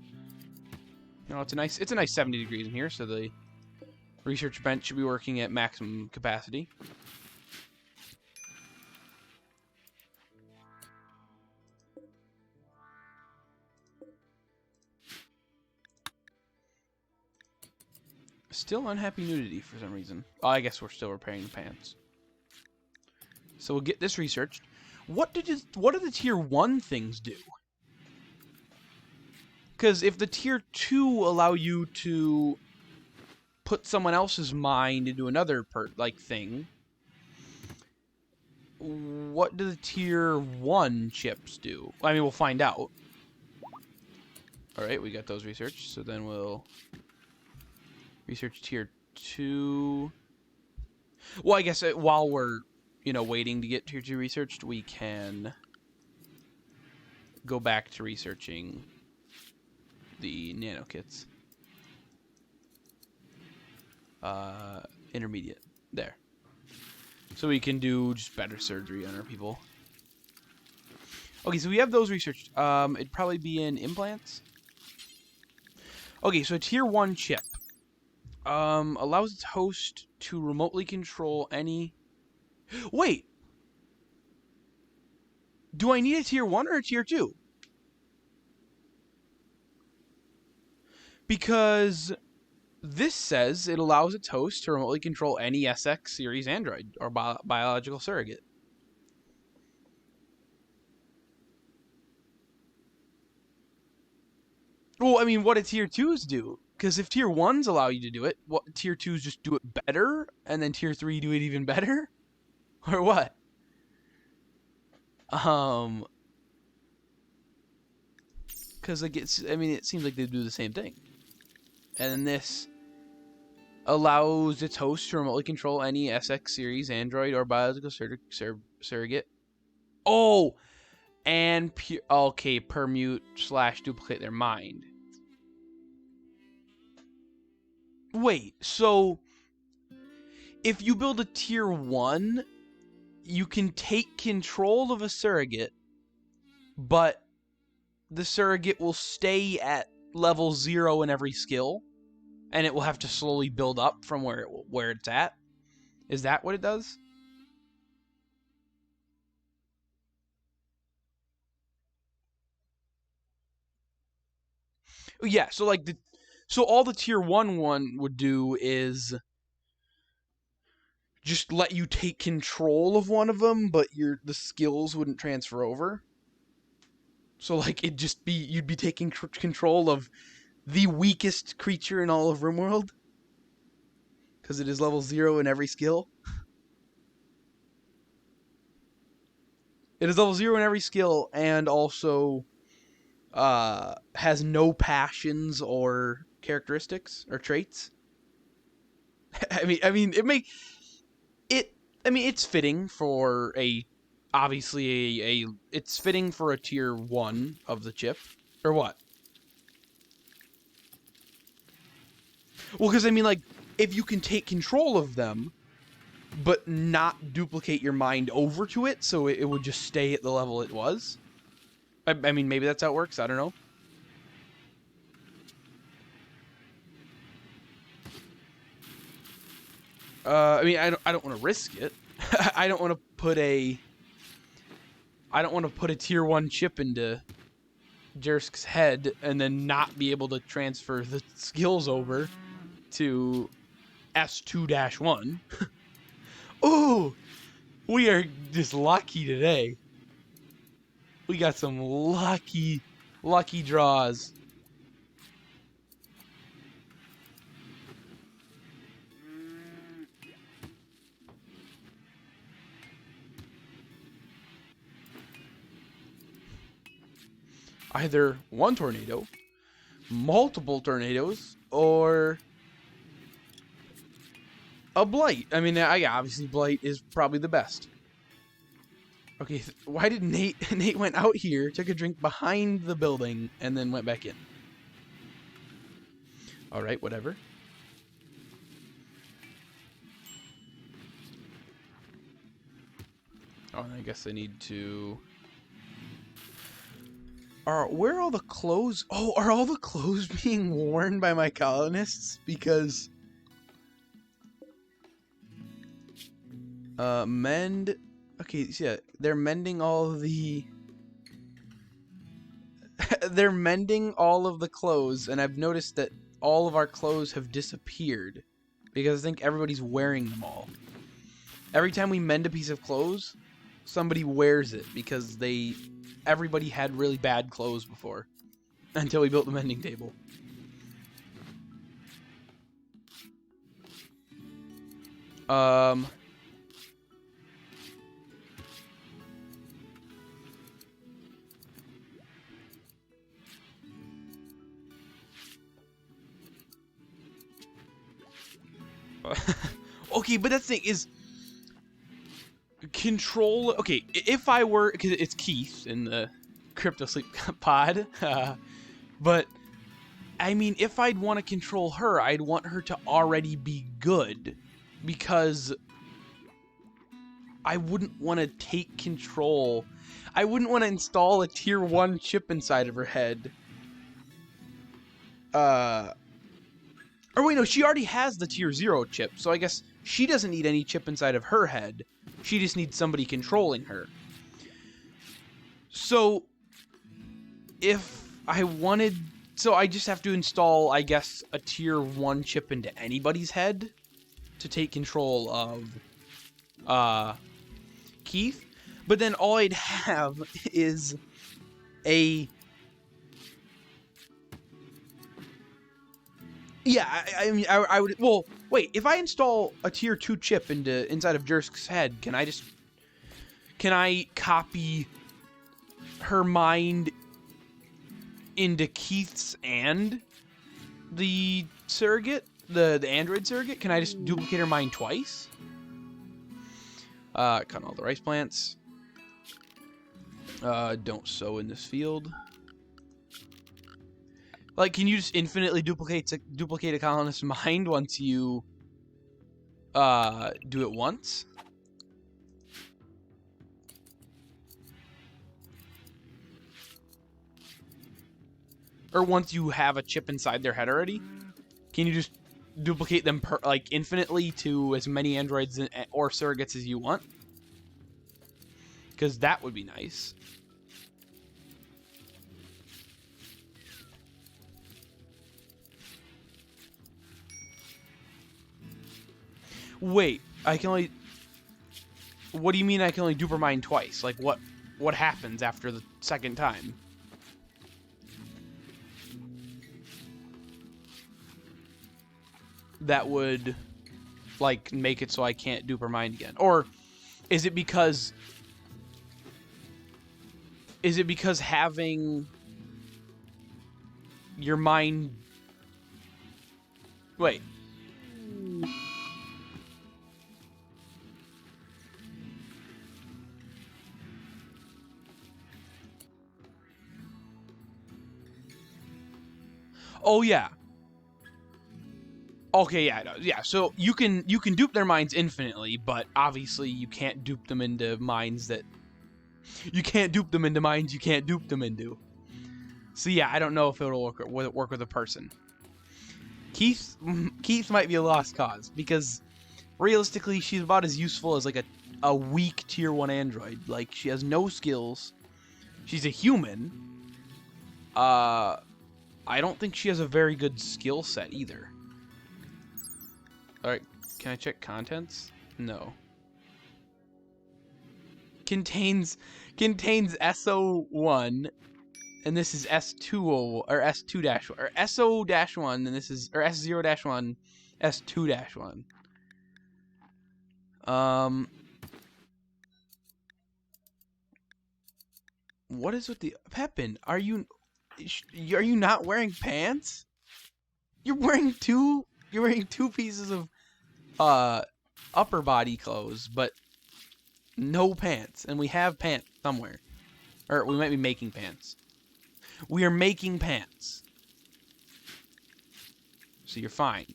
You know, it's a nice 70 degrees in here, so the research bench should be working at maximum capacity. Still unhappy nudity for some reason. Oh, I guess we're still repairing the pants. So we'll get this researched. What do the tier 1 things do? Because if the tier 2 allow you to put someone else's mind into another thing, what do the tier 1 chips do? I mean, we'll find out. Alright, we got those researched, so then we'll research tier 2. Well, I guess while we're, you know, waiting to get tier 2 researched, we can go back to researching the nano kits. Intermediate. There. So we can do just better surgery on our people. Okay, so we have those researched. It'd probably be in implants. Okay, so a tier 1 chip allows its host to remotely control any... Wait! Do I need a tier 1 or a tier 2? Because this says it allows its host to remotely control any SX series android or biological surrogate. Well, I mean, what do tier 2s do? Because if tier 1s allow you to do it, what tier 2s just do it better, and then tier 3 do it even better? Or what? Because like it seems like they do the same thing. And then this allows its host to remotely control any SX series android or biological surrogate. Oh, and permute / duplicate their mind. Wait, so if you build a tier 1, you can take control of a surrogate, but the surrogate will stay at level 0 in every skill, and it will have to slowly build up from where it's at. Is that what it does? Yeah, so like so all the tier 1 would do is just let you take control of one of them, but the skills wouldn't transfer over. So like you'd be taking control of the weakest creature in all of RimWorld, because it is level 0 in every skill. It is level 0 in every skill, and also has no passions or characteristics or traits. I mean, it's fitting for it's fitting for a tier 1 of the chip, or what? Well, because I mean, like, if you can take control of them, but not duplicate your mind over to it, so it would just stay at the level it was. I mean, maybe that's how it works. I don't know. I mean, I don't want to risk it. I don't want to put a tier 1 chip into Jersk's head and then not be able to transfer the skills over to S2-1. Ooh, we are just lucky today. We got some lucky draws. Either one tornado, multiple tornadoes, or a blight. I mean, obviously blight is probably the best. Okay, why did Nate went out here, took a drink behind the building, and then went back in? Alright, whatever. Oh, and I guess I need to... where are all the clothes? Oh, are all the clothes being worn by my colonists? Because mend. Okay, so yeah, they're mending all of the. They're mending all of the clothes, and I've noticed that all of our clothes have disappeared because I think everybody's wearing them all. Every time we mend a piece of clothes, somebody wears it because everybody had really bad clothes before until we built the mending table. Okay, but that thing is control. Okay, if I were, because it's Keith in the Crypto Sleep pod, but I mean, if I'd want to control her, I'd want her to already be good, because I wouldn't want to take control. I wouldn't want to install a tier 1 chip inside of her head. Or wait, no, she already has the tier 0 chip, so I guess she doesn't need any chip inside of her head. She just needs somebody controlling her. So, if I wanted... So I just have to install, I guess, a tier 1 chip into anybody's head to take control of Keith. But then all I'd have is a... Yeah, I mean, I would... Well, wait, if I install a tier 2 chip inside of Jersk's head, can I copy her mind into Keith's and the surrogate? The android surrogate? Can I just duplicate her mind twice? Cut all the rice plants. Don't sow in this field. Like, can you just infinitely duplicate a colonist's mind once you do it once? Or once you have a chip inside their head already? Can you just duplicate them like infinitely to as many androids or surrogates as you want? Because that would be nice. Wait, I can only... What do you mean I can only dupe her mind twice? Like, what happens after the second time? That would, like, make it so I can't dupe her mind again? Or is it because... Is it because having your mind... Wait. Oh, yeah. Okay, yeah. So you can dupe their minds infinitely, but obviously you can't dupe them into minds that... You can't dupe them into minds you can't dupe them into. So yeah, I don't know if it'll work with a person. Keith might be a lost cause, because realistically she's about as useful as like a weak tier 1 android. Like, she has no skills. She's a human. I don't think she has a very good skill set either. Alright, can I check contents? No. Contains SO1, and this is S20 or S2-1, or SO-1, and this is, or S0-1, S2-1. What is with the Pepin? Are you not wearing pants? You're wearing two pieces of upper body clothes, but no pants. And we have pants somewhere. Or we might be making pants. We are making pants. So you're fine.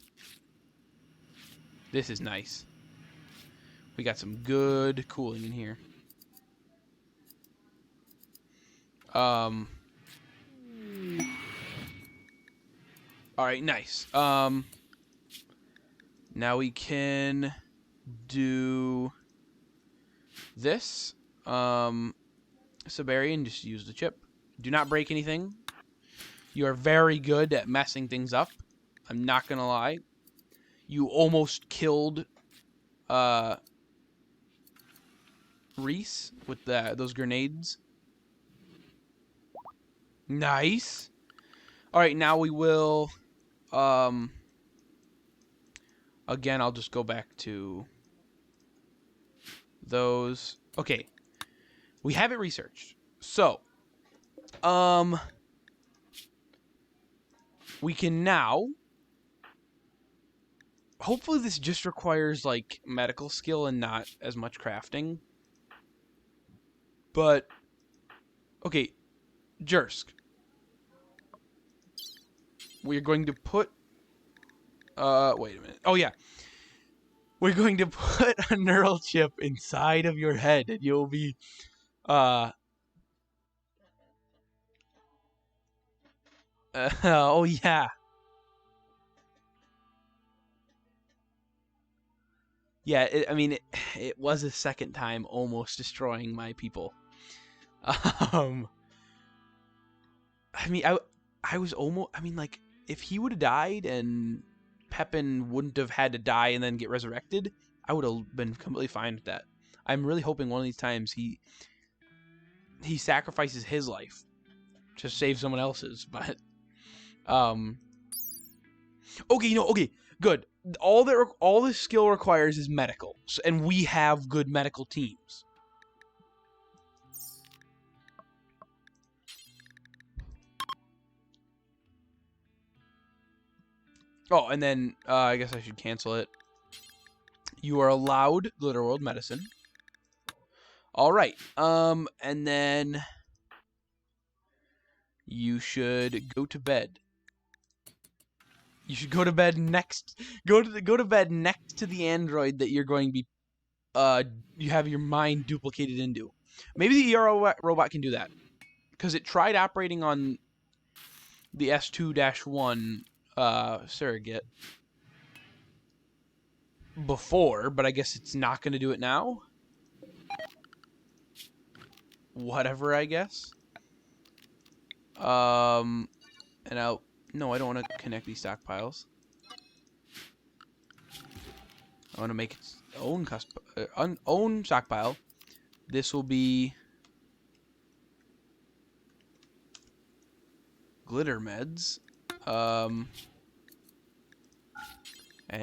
This is nice. We got some good cooling in here. All right, nice. Now we can do this. Siberian, just use the chip. Do not break anything. You are very good at messing things up. I'm not gonna lie. You almost killed Reese with those grenades. Nice. All right, now we will. Again, I'll just go back to those. Okay, we have it researched. So, we can now. Hopefully, this just requires like medical skill and not as much crafting. But okay, Jursk. We're going to put. Wait a minute. Oh yeah. We're going to put a neural chip inside of your head, and you'll be, oh yeah. Yeah, I mean, it was a second time almost destroying my people. I mean, I was almost, I mean, like, if he would have died and Pepin wouldn't have had to die and then get resurrected, I would have been completely fine with that. I'm really hoping one of these times he sacrifices his life to save someone else's, but, okay, okay, good. All this skill requires is medical, and we have good medical teams. Oh, and then I guess I should cancel it. You are allowed Glitter World Medicine. All right. And then you should go to bed. You should go to bed next. Go to bed next to the android that you're going to be. You have your mind duplicated into. Maybe the ER robot can do that, because it tried operating on the S2-1 surrogate before, but I guess it's not going to do it now. Whatever, I guess. And no, I don't want to connect these stockpiles. I want to make its own own stockpile. This will be glitter meds. And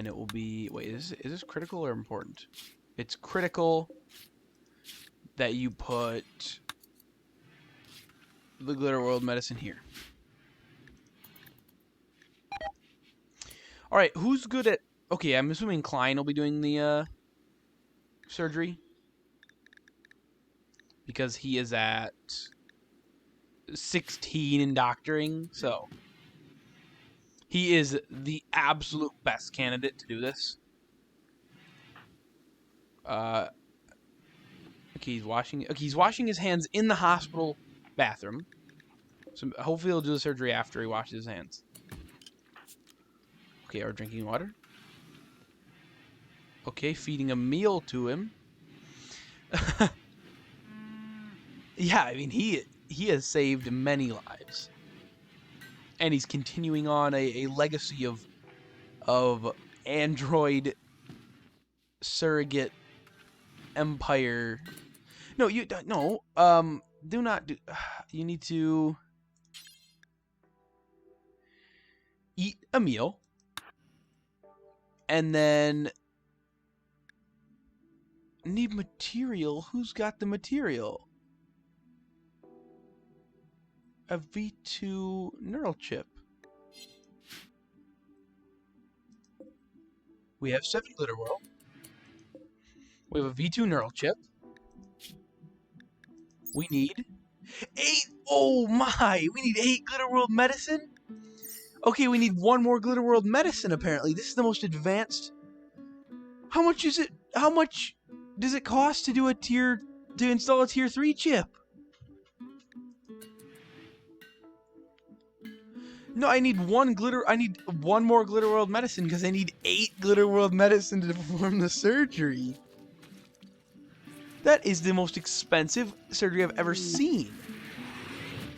it will be, wait, is this critical or important? It's critical that you put the Glitter World Medicine here. Alright, who's good at... Okay, I'm assuming Klein will be doing the surgery. Because he is at 16 in doctoring, so... He is the absolute best candidate to do this. Okay, he's washing... Okay, he's washing his hands in the hospital bathroom. So hopefully he'll do the surgery after he washes his hands. Okay, we're drinking water. Okay, feeding a meal to him. Yeah, I mean, he has saved many lives. And he's continuing on a legacy of android surrogate empire. No, you don't. No. Do not do. You need to eat a meal, and then need material. Who's got the material? A V2 neural chip. We have 7 Glitter World. We have a V2 neural chip. We need 8. Oh my! We need 8 Glitter World Medicine? Okay, we need 1 more Glitter World Medicine, apparently. This is the most advanced. How much is it? How much does it cost to do to install a tier 3 chip? No, I need one more Glitter World medicine because I need 8 Glitter World medicine to perform the surgery. That is the most expensive surgery I've ever seen.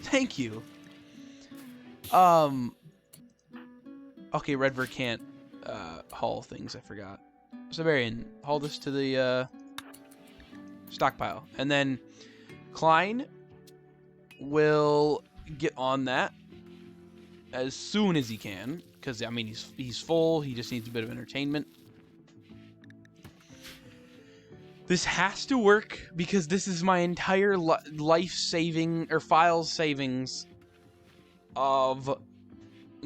Thank you. Okay, Redver can't haul things, I forgot. Siberian, haul this to the stockpile. And then Klein will get on that as soon as he can, because I mean he's full. He just needs a bit of entertainment. This has to work because this is my entire life saving or files savings of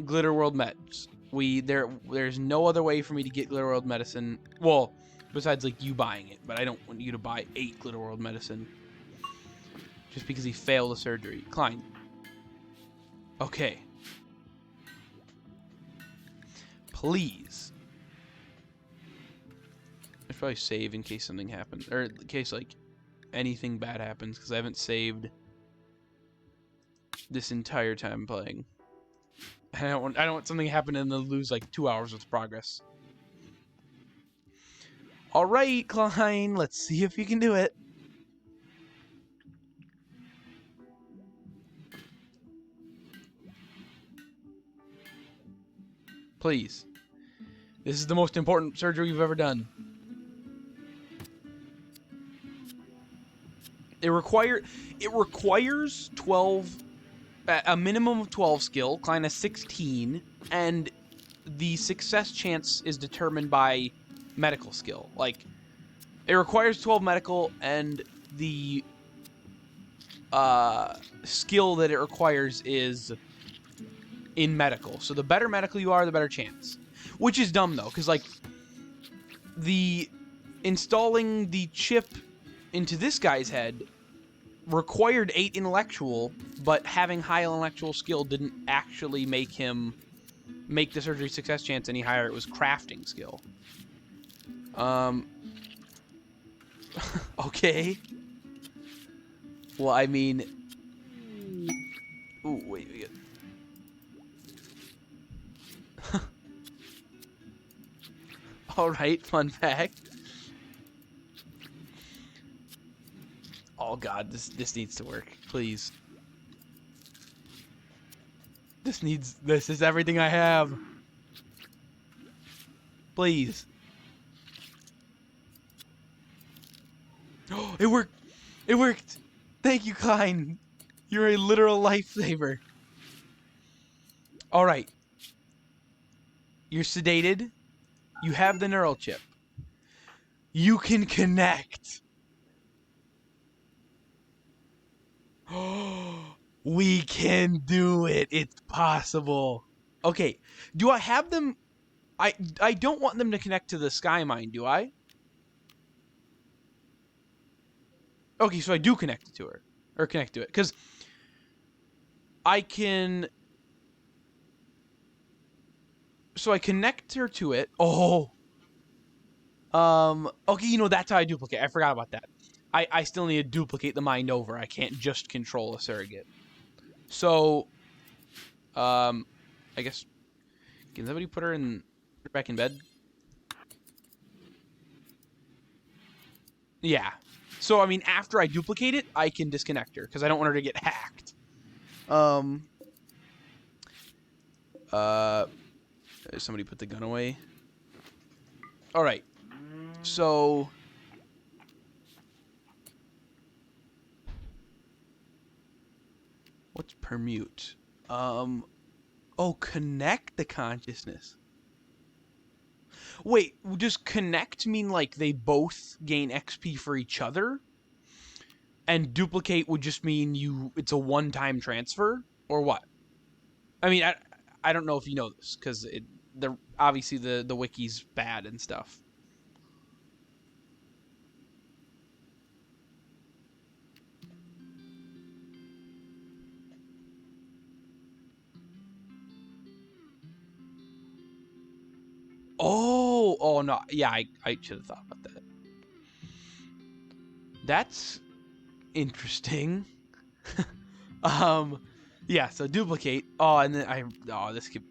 Glitter World meds. There's no other way for me to get Glitter World medicine. Well, besides like you buying it, but I don't want you to buy 8 Glitter World medicine just because he failed the surgery. Klein. Okay. Please. I should probably save in case something happens, or in case like anything bad happens, because I haven't saved this entire time playing. I don't want something to happen and then lose like 2 hours of progress. All right, Klein, let's see if you can do it. Please. This is the most important surgery we've ever done. It requires 12, a minimum of 12 skill. Klein has 16, and the success chance is determined by medical skill. Like, it requires 12 medical, and the skill that it requires is in medical. So the better medical you are, the better chance. Which is dumb, though, because, like, installing the chip into this guy's head required 8 intellectual, but having high intellectual skill didn't actually make the surgery success chance any higher. It was crafting skill. Okay. Well, I mean... Ooh, wait, we get... Alright, fun fact. Oh god, this needs to work. Please. This is everything I have. Please. Oh, it worked! It worked! Thank you, Klein. You're a literal lifesaver. Alright. You're sedated. You have the neural chip. You can connect. We can do it. It's possible. Okay. Do I have them? I don't want them to connect to the Sky Mine, do I? Okay, so I do connect it to her. Or connect to it. Because I can... So I connect her to it. Oh. Okay, you know, that's how I duplicate. I forgot about that. I still need to duplicate the mind over. I can't just control a surrogate. So, I guess, can somebody put her back in bed? Yeah. So, I mean, after I duplicate it, I can disconnect her, because I don't want her to get hacked. Somebody put the gun away. Alright. So... What's permute? Oh, connect the consciousness. Wait, does connect mean like they both gain XP for each other? And duplicate would just mean it's a one-time transfer? Or what? I mean, I don't know if you know this, because obviously the wiki's bad and stuff. Oh no, yeah, I should have thought about that. That's interesting. Yeah, so duplicate. Oh, and then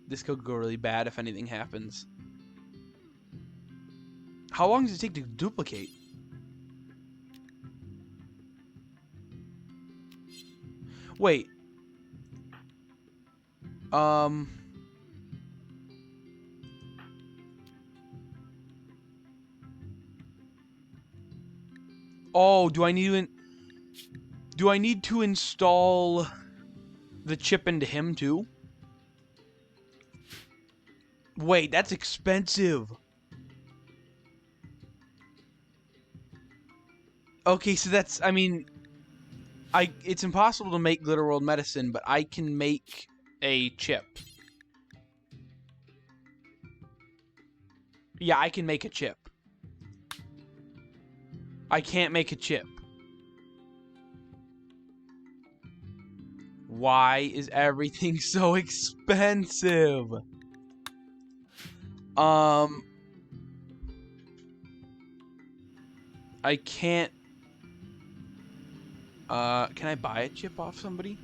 this could go really bad if anything happens. How long does it take to duplicate? Wait. Oh, do I need to install the chip into him too? Wait, that's expensive. Okay, so that's, I mean, it's impossible to make Glitter World Medicine, but I can make a chip. Yeah, I can make a chip. I can't make a chip. Why is everything so expensive? I can't. Can I buy a chip off somebody?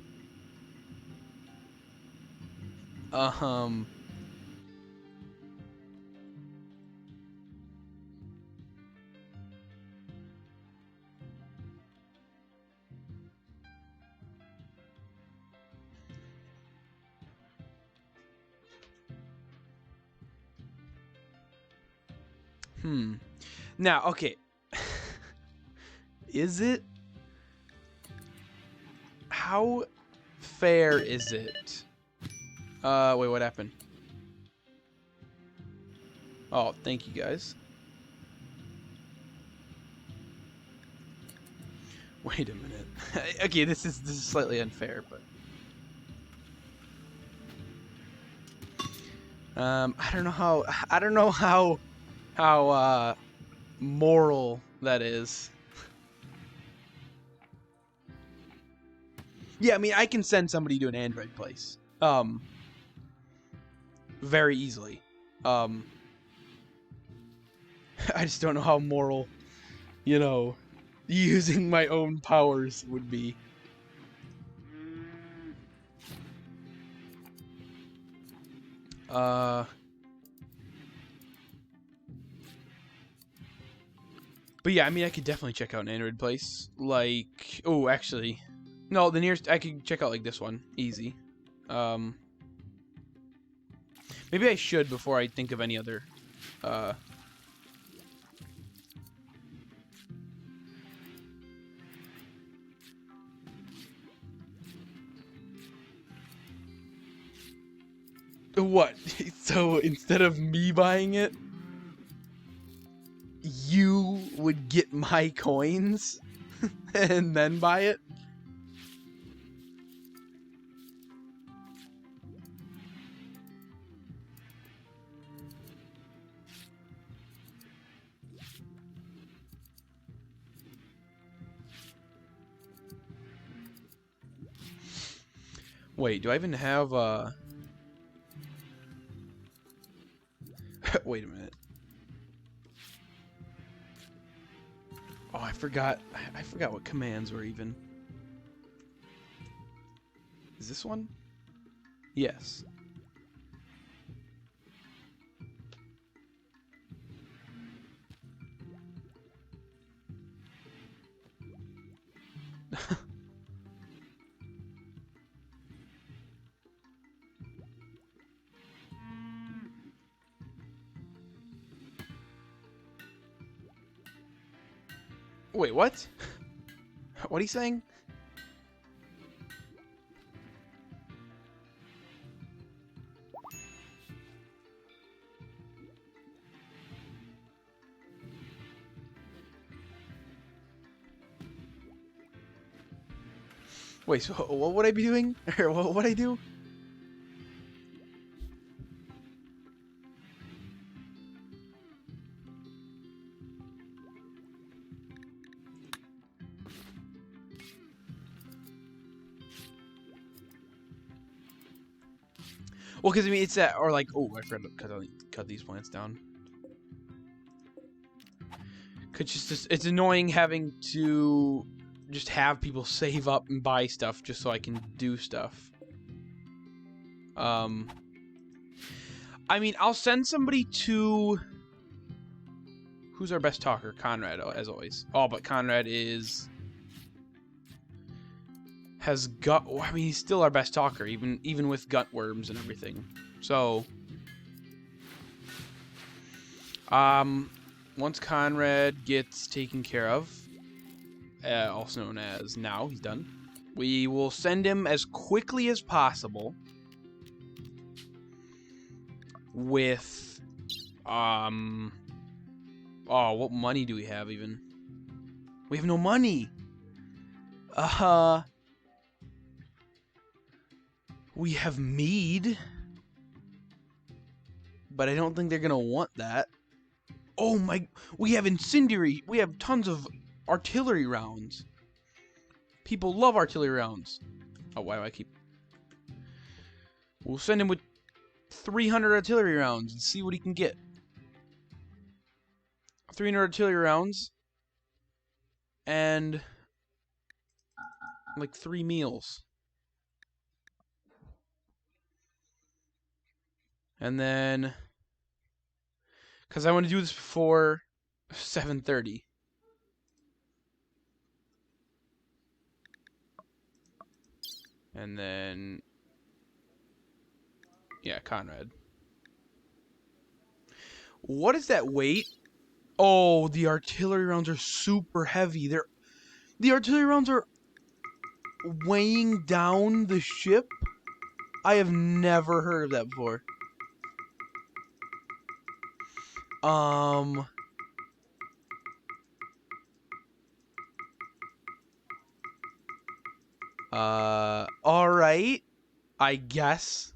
Now, okay. Is it? How fair is it? Wait, what happened? Oh, thank you guys. Wait a minute. Okay, this is slightly unfair, but I don't know how moral that is. Yeah, I mean, I can send somebody to an Android place. Very easily. I just don't know how moral, you know, using my own powers would be. But yeah, I mean, I could definitely check out an Android place. Like, oh, actually, no, the nearest, I could check out like this one. Easy. Maybe I should before I think of any other, What? So instead of me buying it, you would get my coins and then buy it? Wait, do I even have wait a minute. Oh, I forgot what commands were even. Is this one? Yes. Wait, what? What are you saying? Wait, so what would I be doing? Or what would I do? Well, because I mean, it's that, or like, oh, I forgot to cut these plants down. Cause it's annoying having to just have people save up and buy stuff just so I can do stuff. I mean, I'll send somebody to... Who's our best talker? Conrad, as always. Oh, but Conrad has gut... I mean, he's still our best talker, even with gut worms and everything. So... once Conrad gets taken care of, also known as now, he's done, we will send him as quickly as possible with, oh, what money do we have even? We have no money! We have mead, but I don't think they're gonna want that. Oh my, we have incendiary, we have tons of artillery rounds. People love artillery rounds. Oh, why do I keep... We'll send him with 300 artillery rounds and see what he can get. 300 artillery rounds and like 3 meals. And then, because I want to do this before 7:30. And then, yeah, Conrad. What is that weight? Oh, the artillery rounds are super heavy. The artillery rounds are weighing down the ship. I have never heard of that before. Alright. I guess.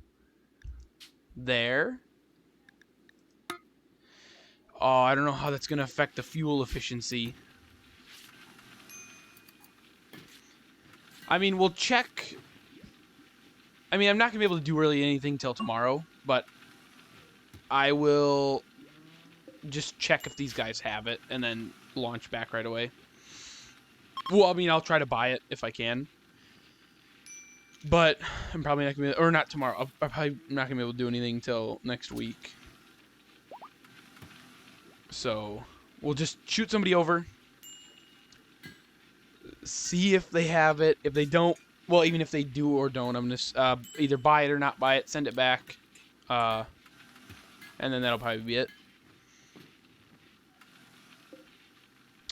There. Oh, I don't know how that's gonna affect the fuel efficiency. I mean, we'll check. I mean, I'm not gonna be able to do really anything till tomorrow, but I will just check if these guys have it and then launch back right away. Well, I mean, I'll try to buy it if I can. But I'm probably not gonna be, or not tomorrow. I'm probably not gonna be able to do anything until next week. So we'll just shoot somebody over, see if they have it. If they don't, well, even if they do or don't, I'm gonna either buy it or not buy it, send it back, and then that'll probably be it.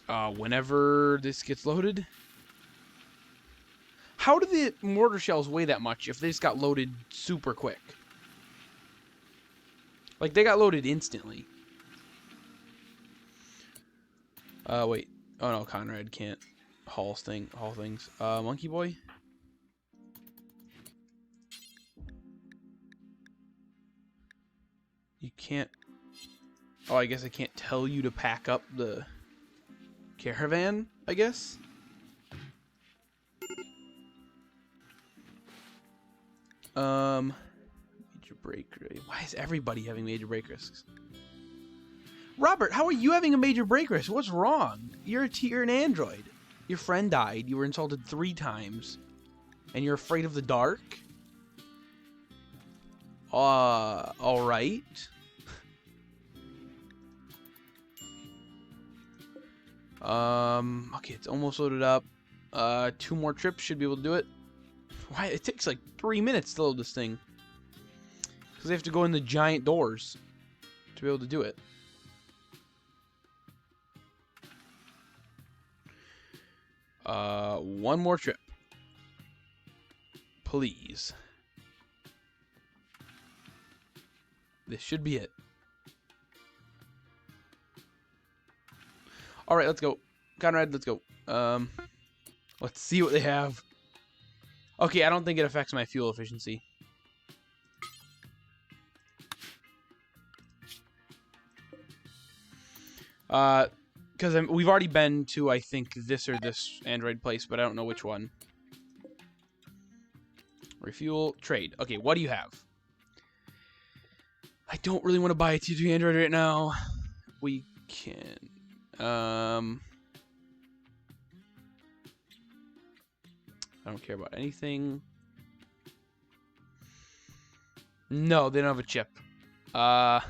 Whenever this gets loaded. How do the mortar shells weigh that much if they just got loaded super quick? Like, they got loaded instantly. Wait. Oh, no, Conrad can't haul things. Monkey Boy? You can't... Oh, I guess I can't tell you to pack up the caravan, I guess? Major break rate. Why is everybody having major break risks? Robert, how are you having a major break risk? What's wrong? You're an android. Your friend died. You were insulted 3 times. And you're afraid of the dark? Alright. Okay, it's almost loaded up. 2 more trips should be able to do it. Why? It takes like 3 minutes to load this thing. Because they have to go in the giant doors to be able to do it. One more trip. Please. This should be it. Alright, let's go. Conrad, let's go. Let's see what they have. Okay, I don't think it affects my fuel efficiency. Because we've already been to, I think, this or this android place, but I don't know which one. Refuel, trade. Okay, what do you have? I don't really want to buy a T3 android right now. We can... I don't care about anything. No, they don't have a chip. I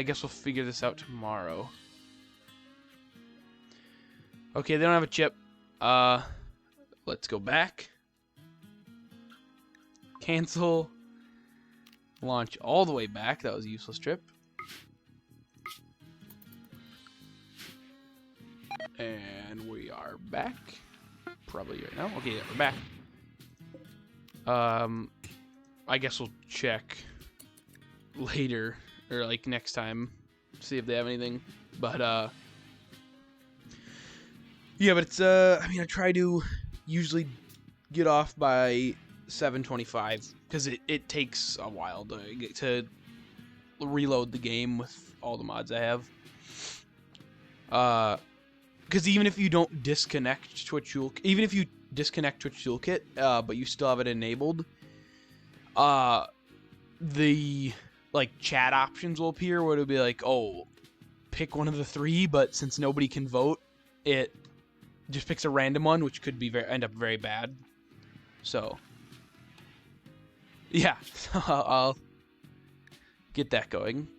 guess we'll figure this out tomorrow. Okay, they don't have a chip. Let's go back. Cancel. Launch all the way back. That was a useless trip. And we are back. Probably right now. Okay, yeah, we're back. I guess we'll check later, or like next time, see if they have anything. But yeah, but it's I mean, I try to usually get off by 7:25 because it takes a while to reload the game with all the mods I have. Because even if you don't disconnect Twitch Toolkit, even if you disconnect Twitch Toolkit, but you still have it enabled, the like chat options will appear where it'll be like, oh, pick one of the three, but since nobody can vote, it just picks a random one, which could be end up very bad. So yeah, I'll get that going.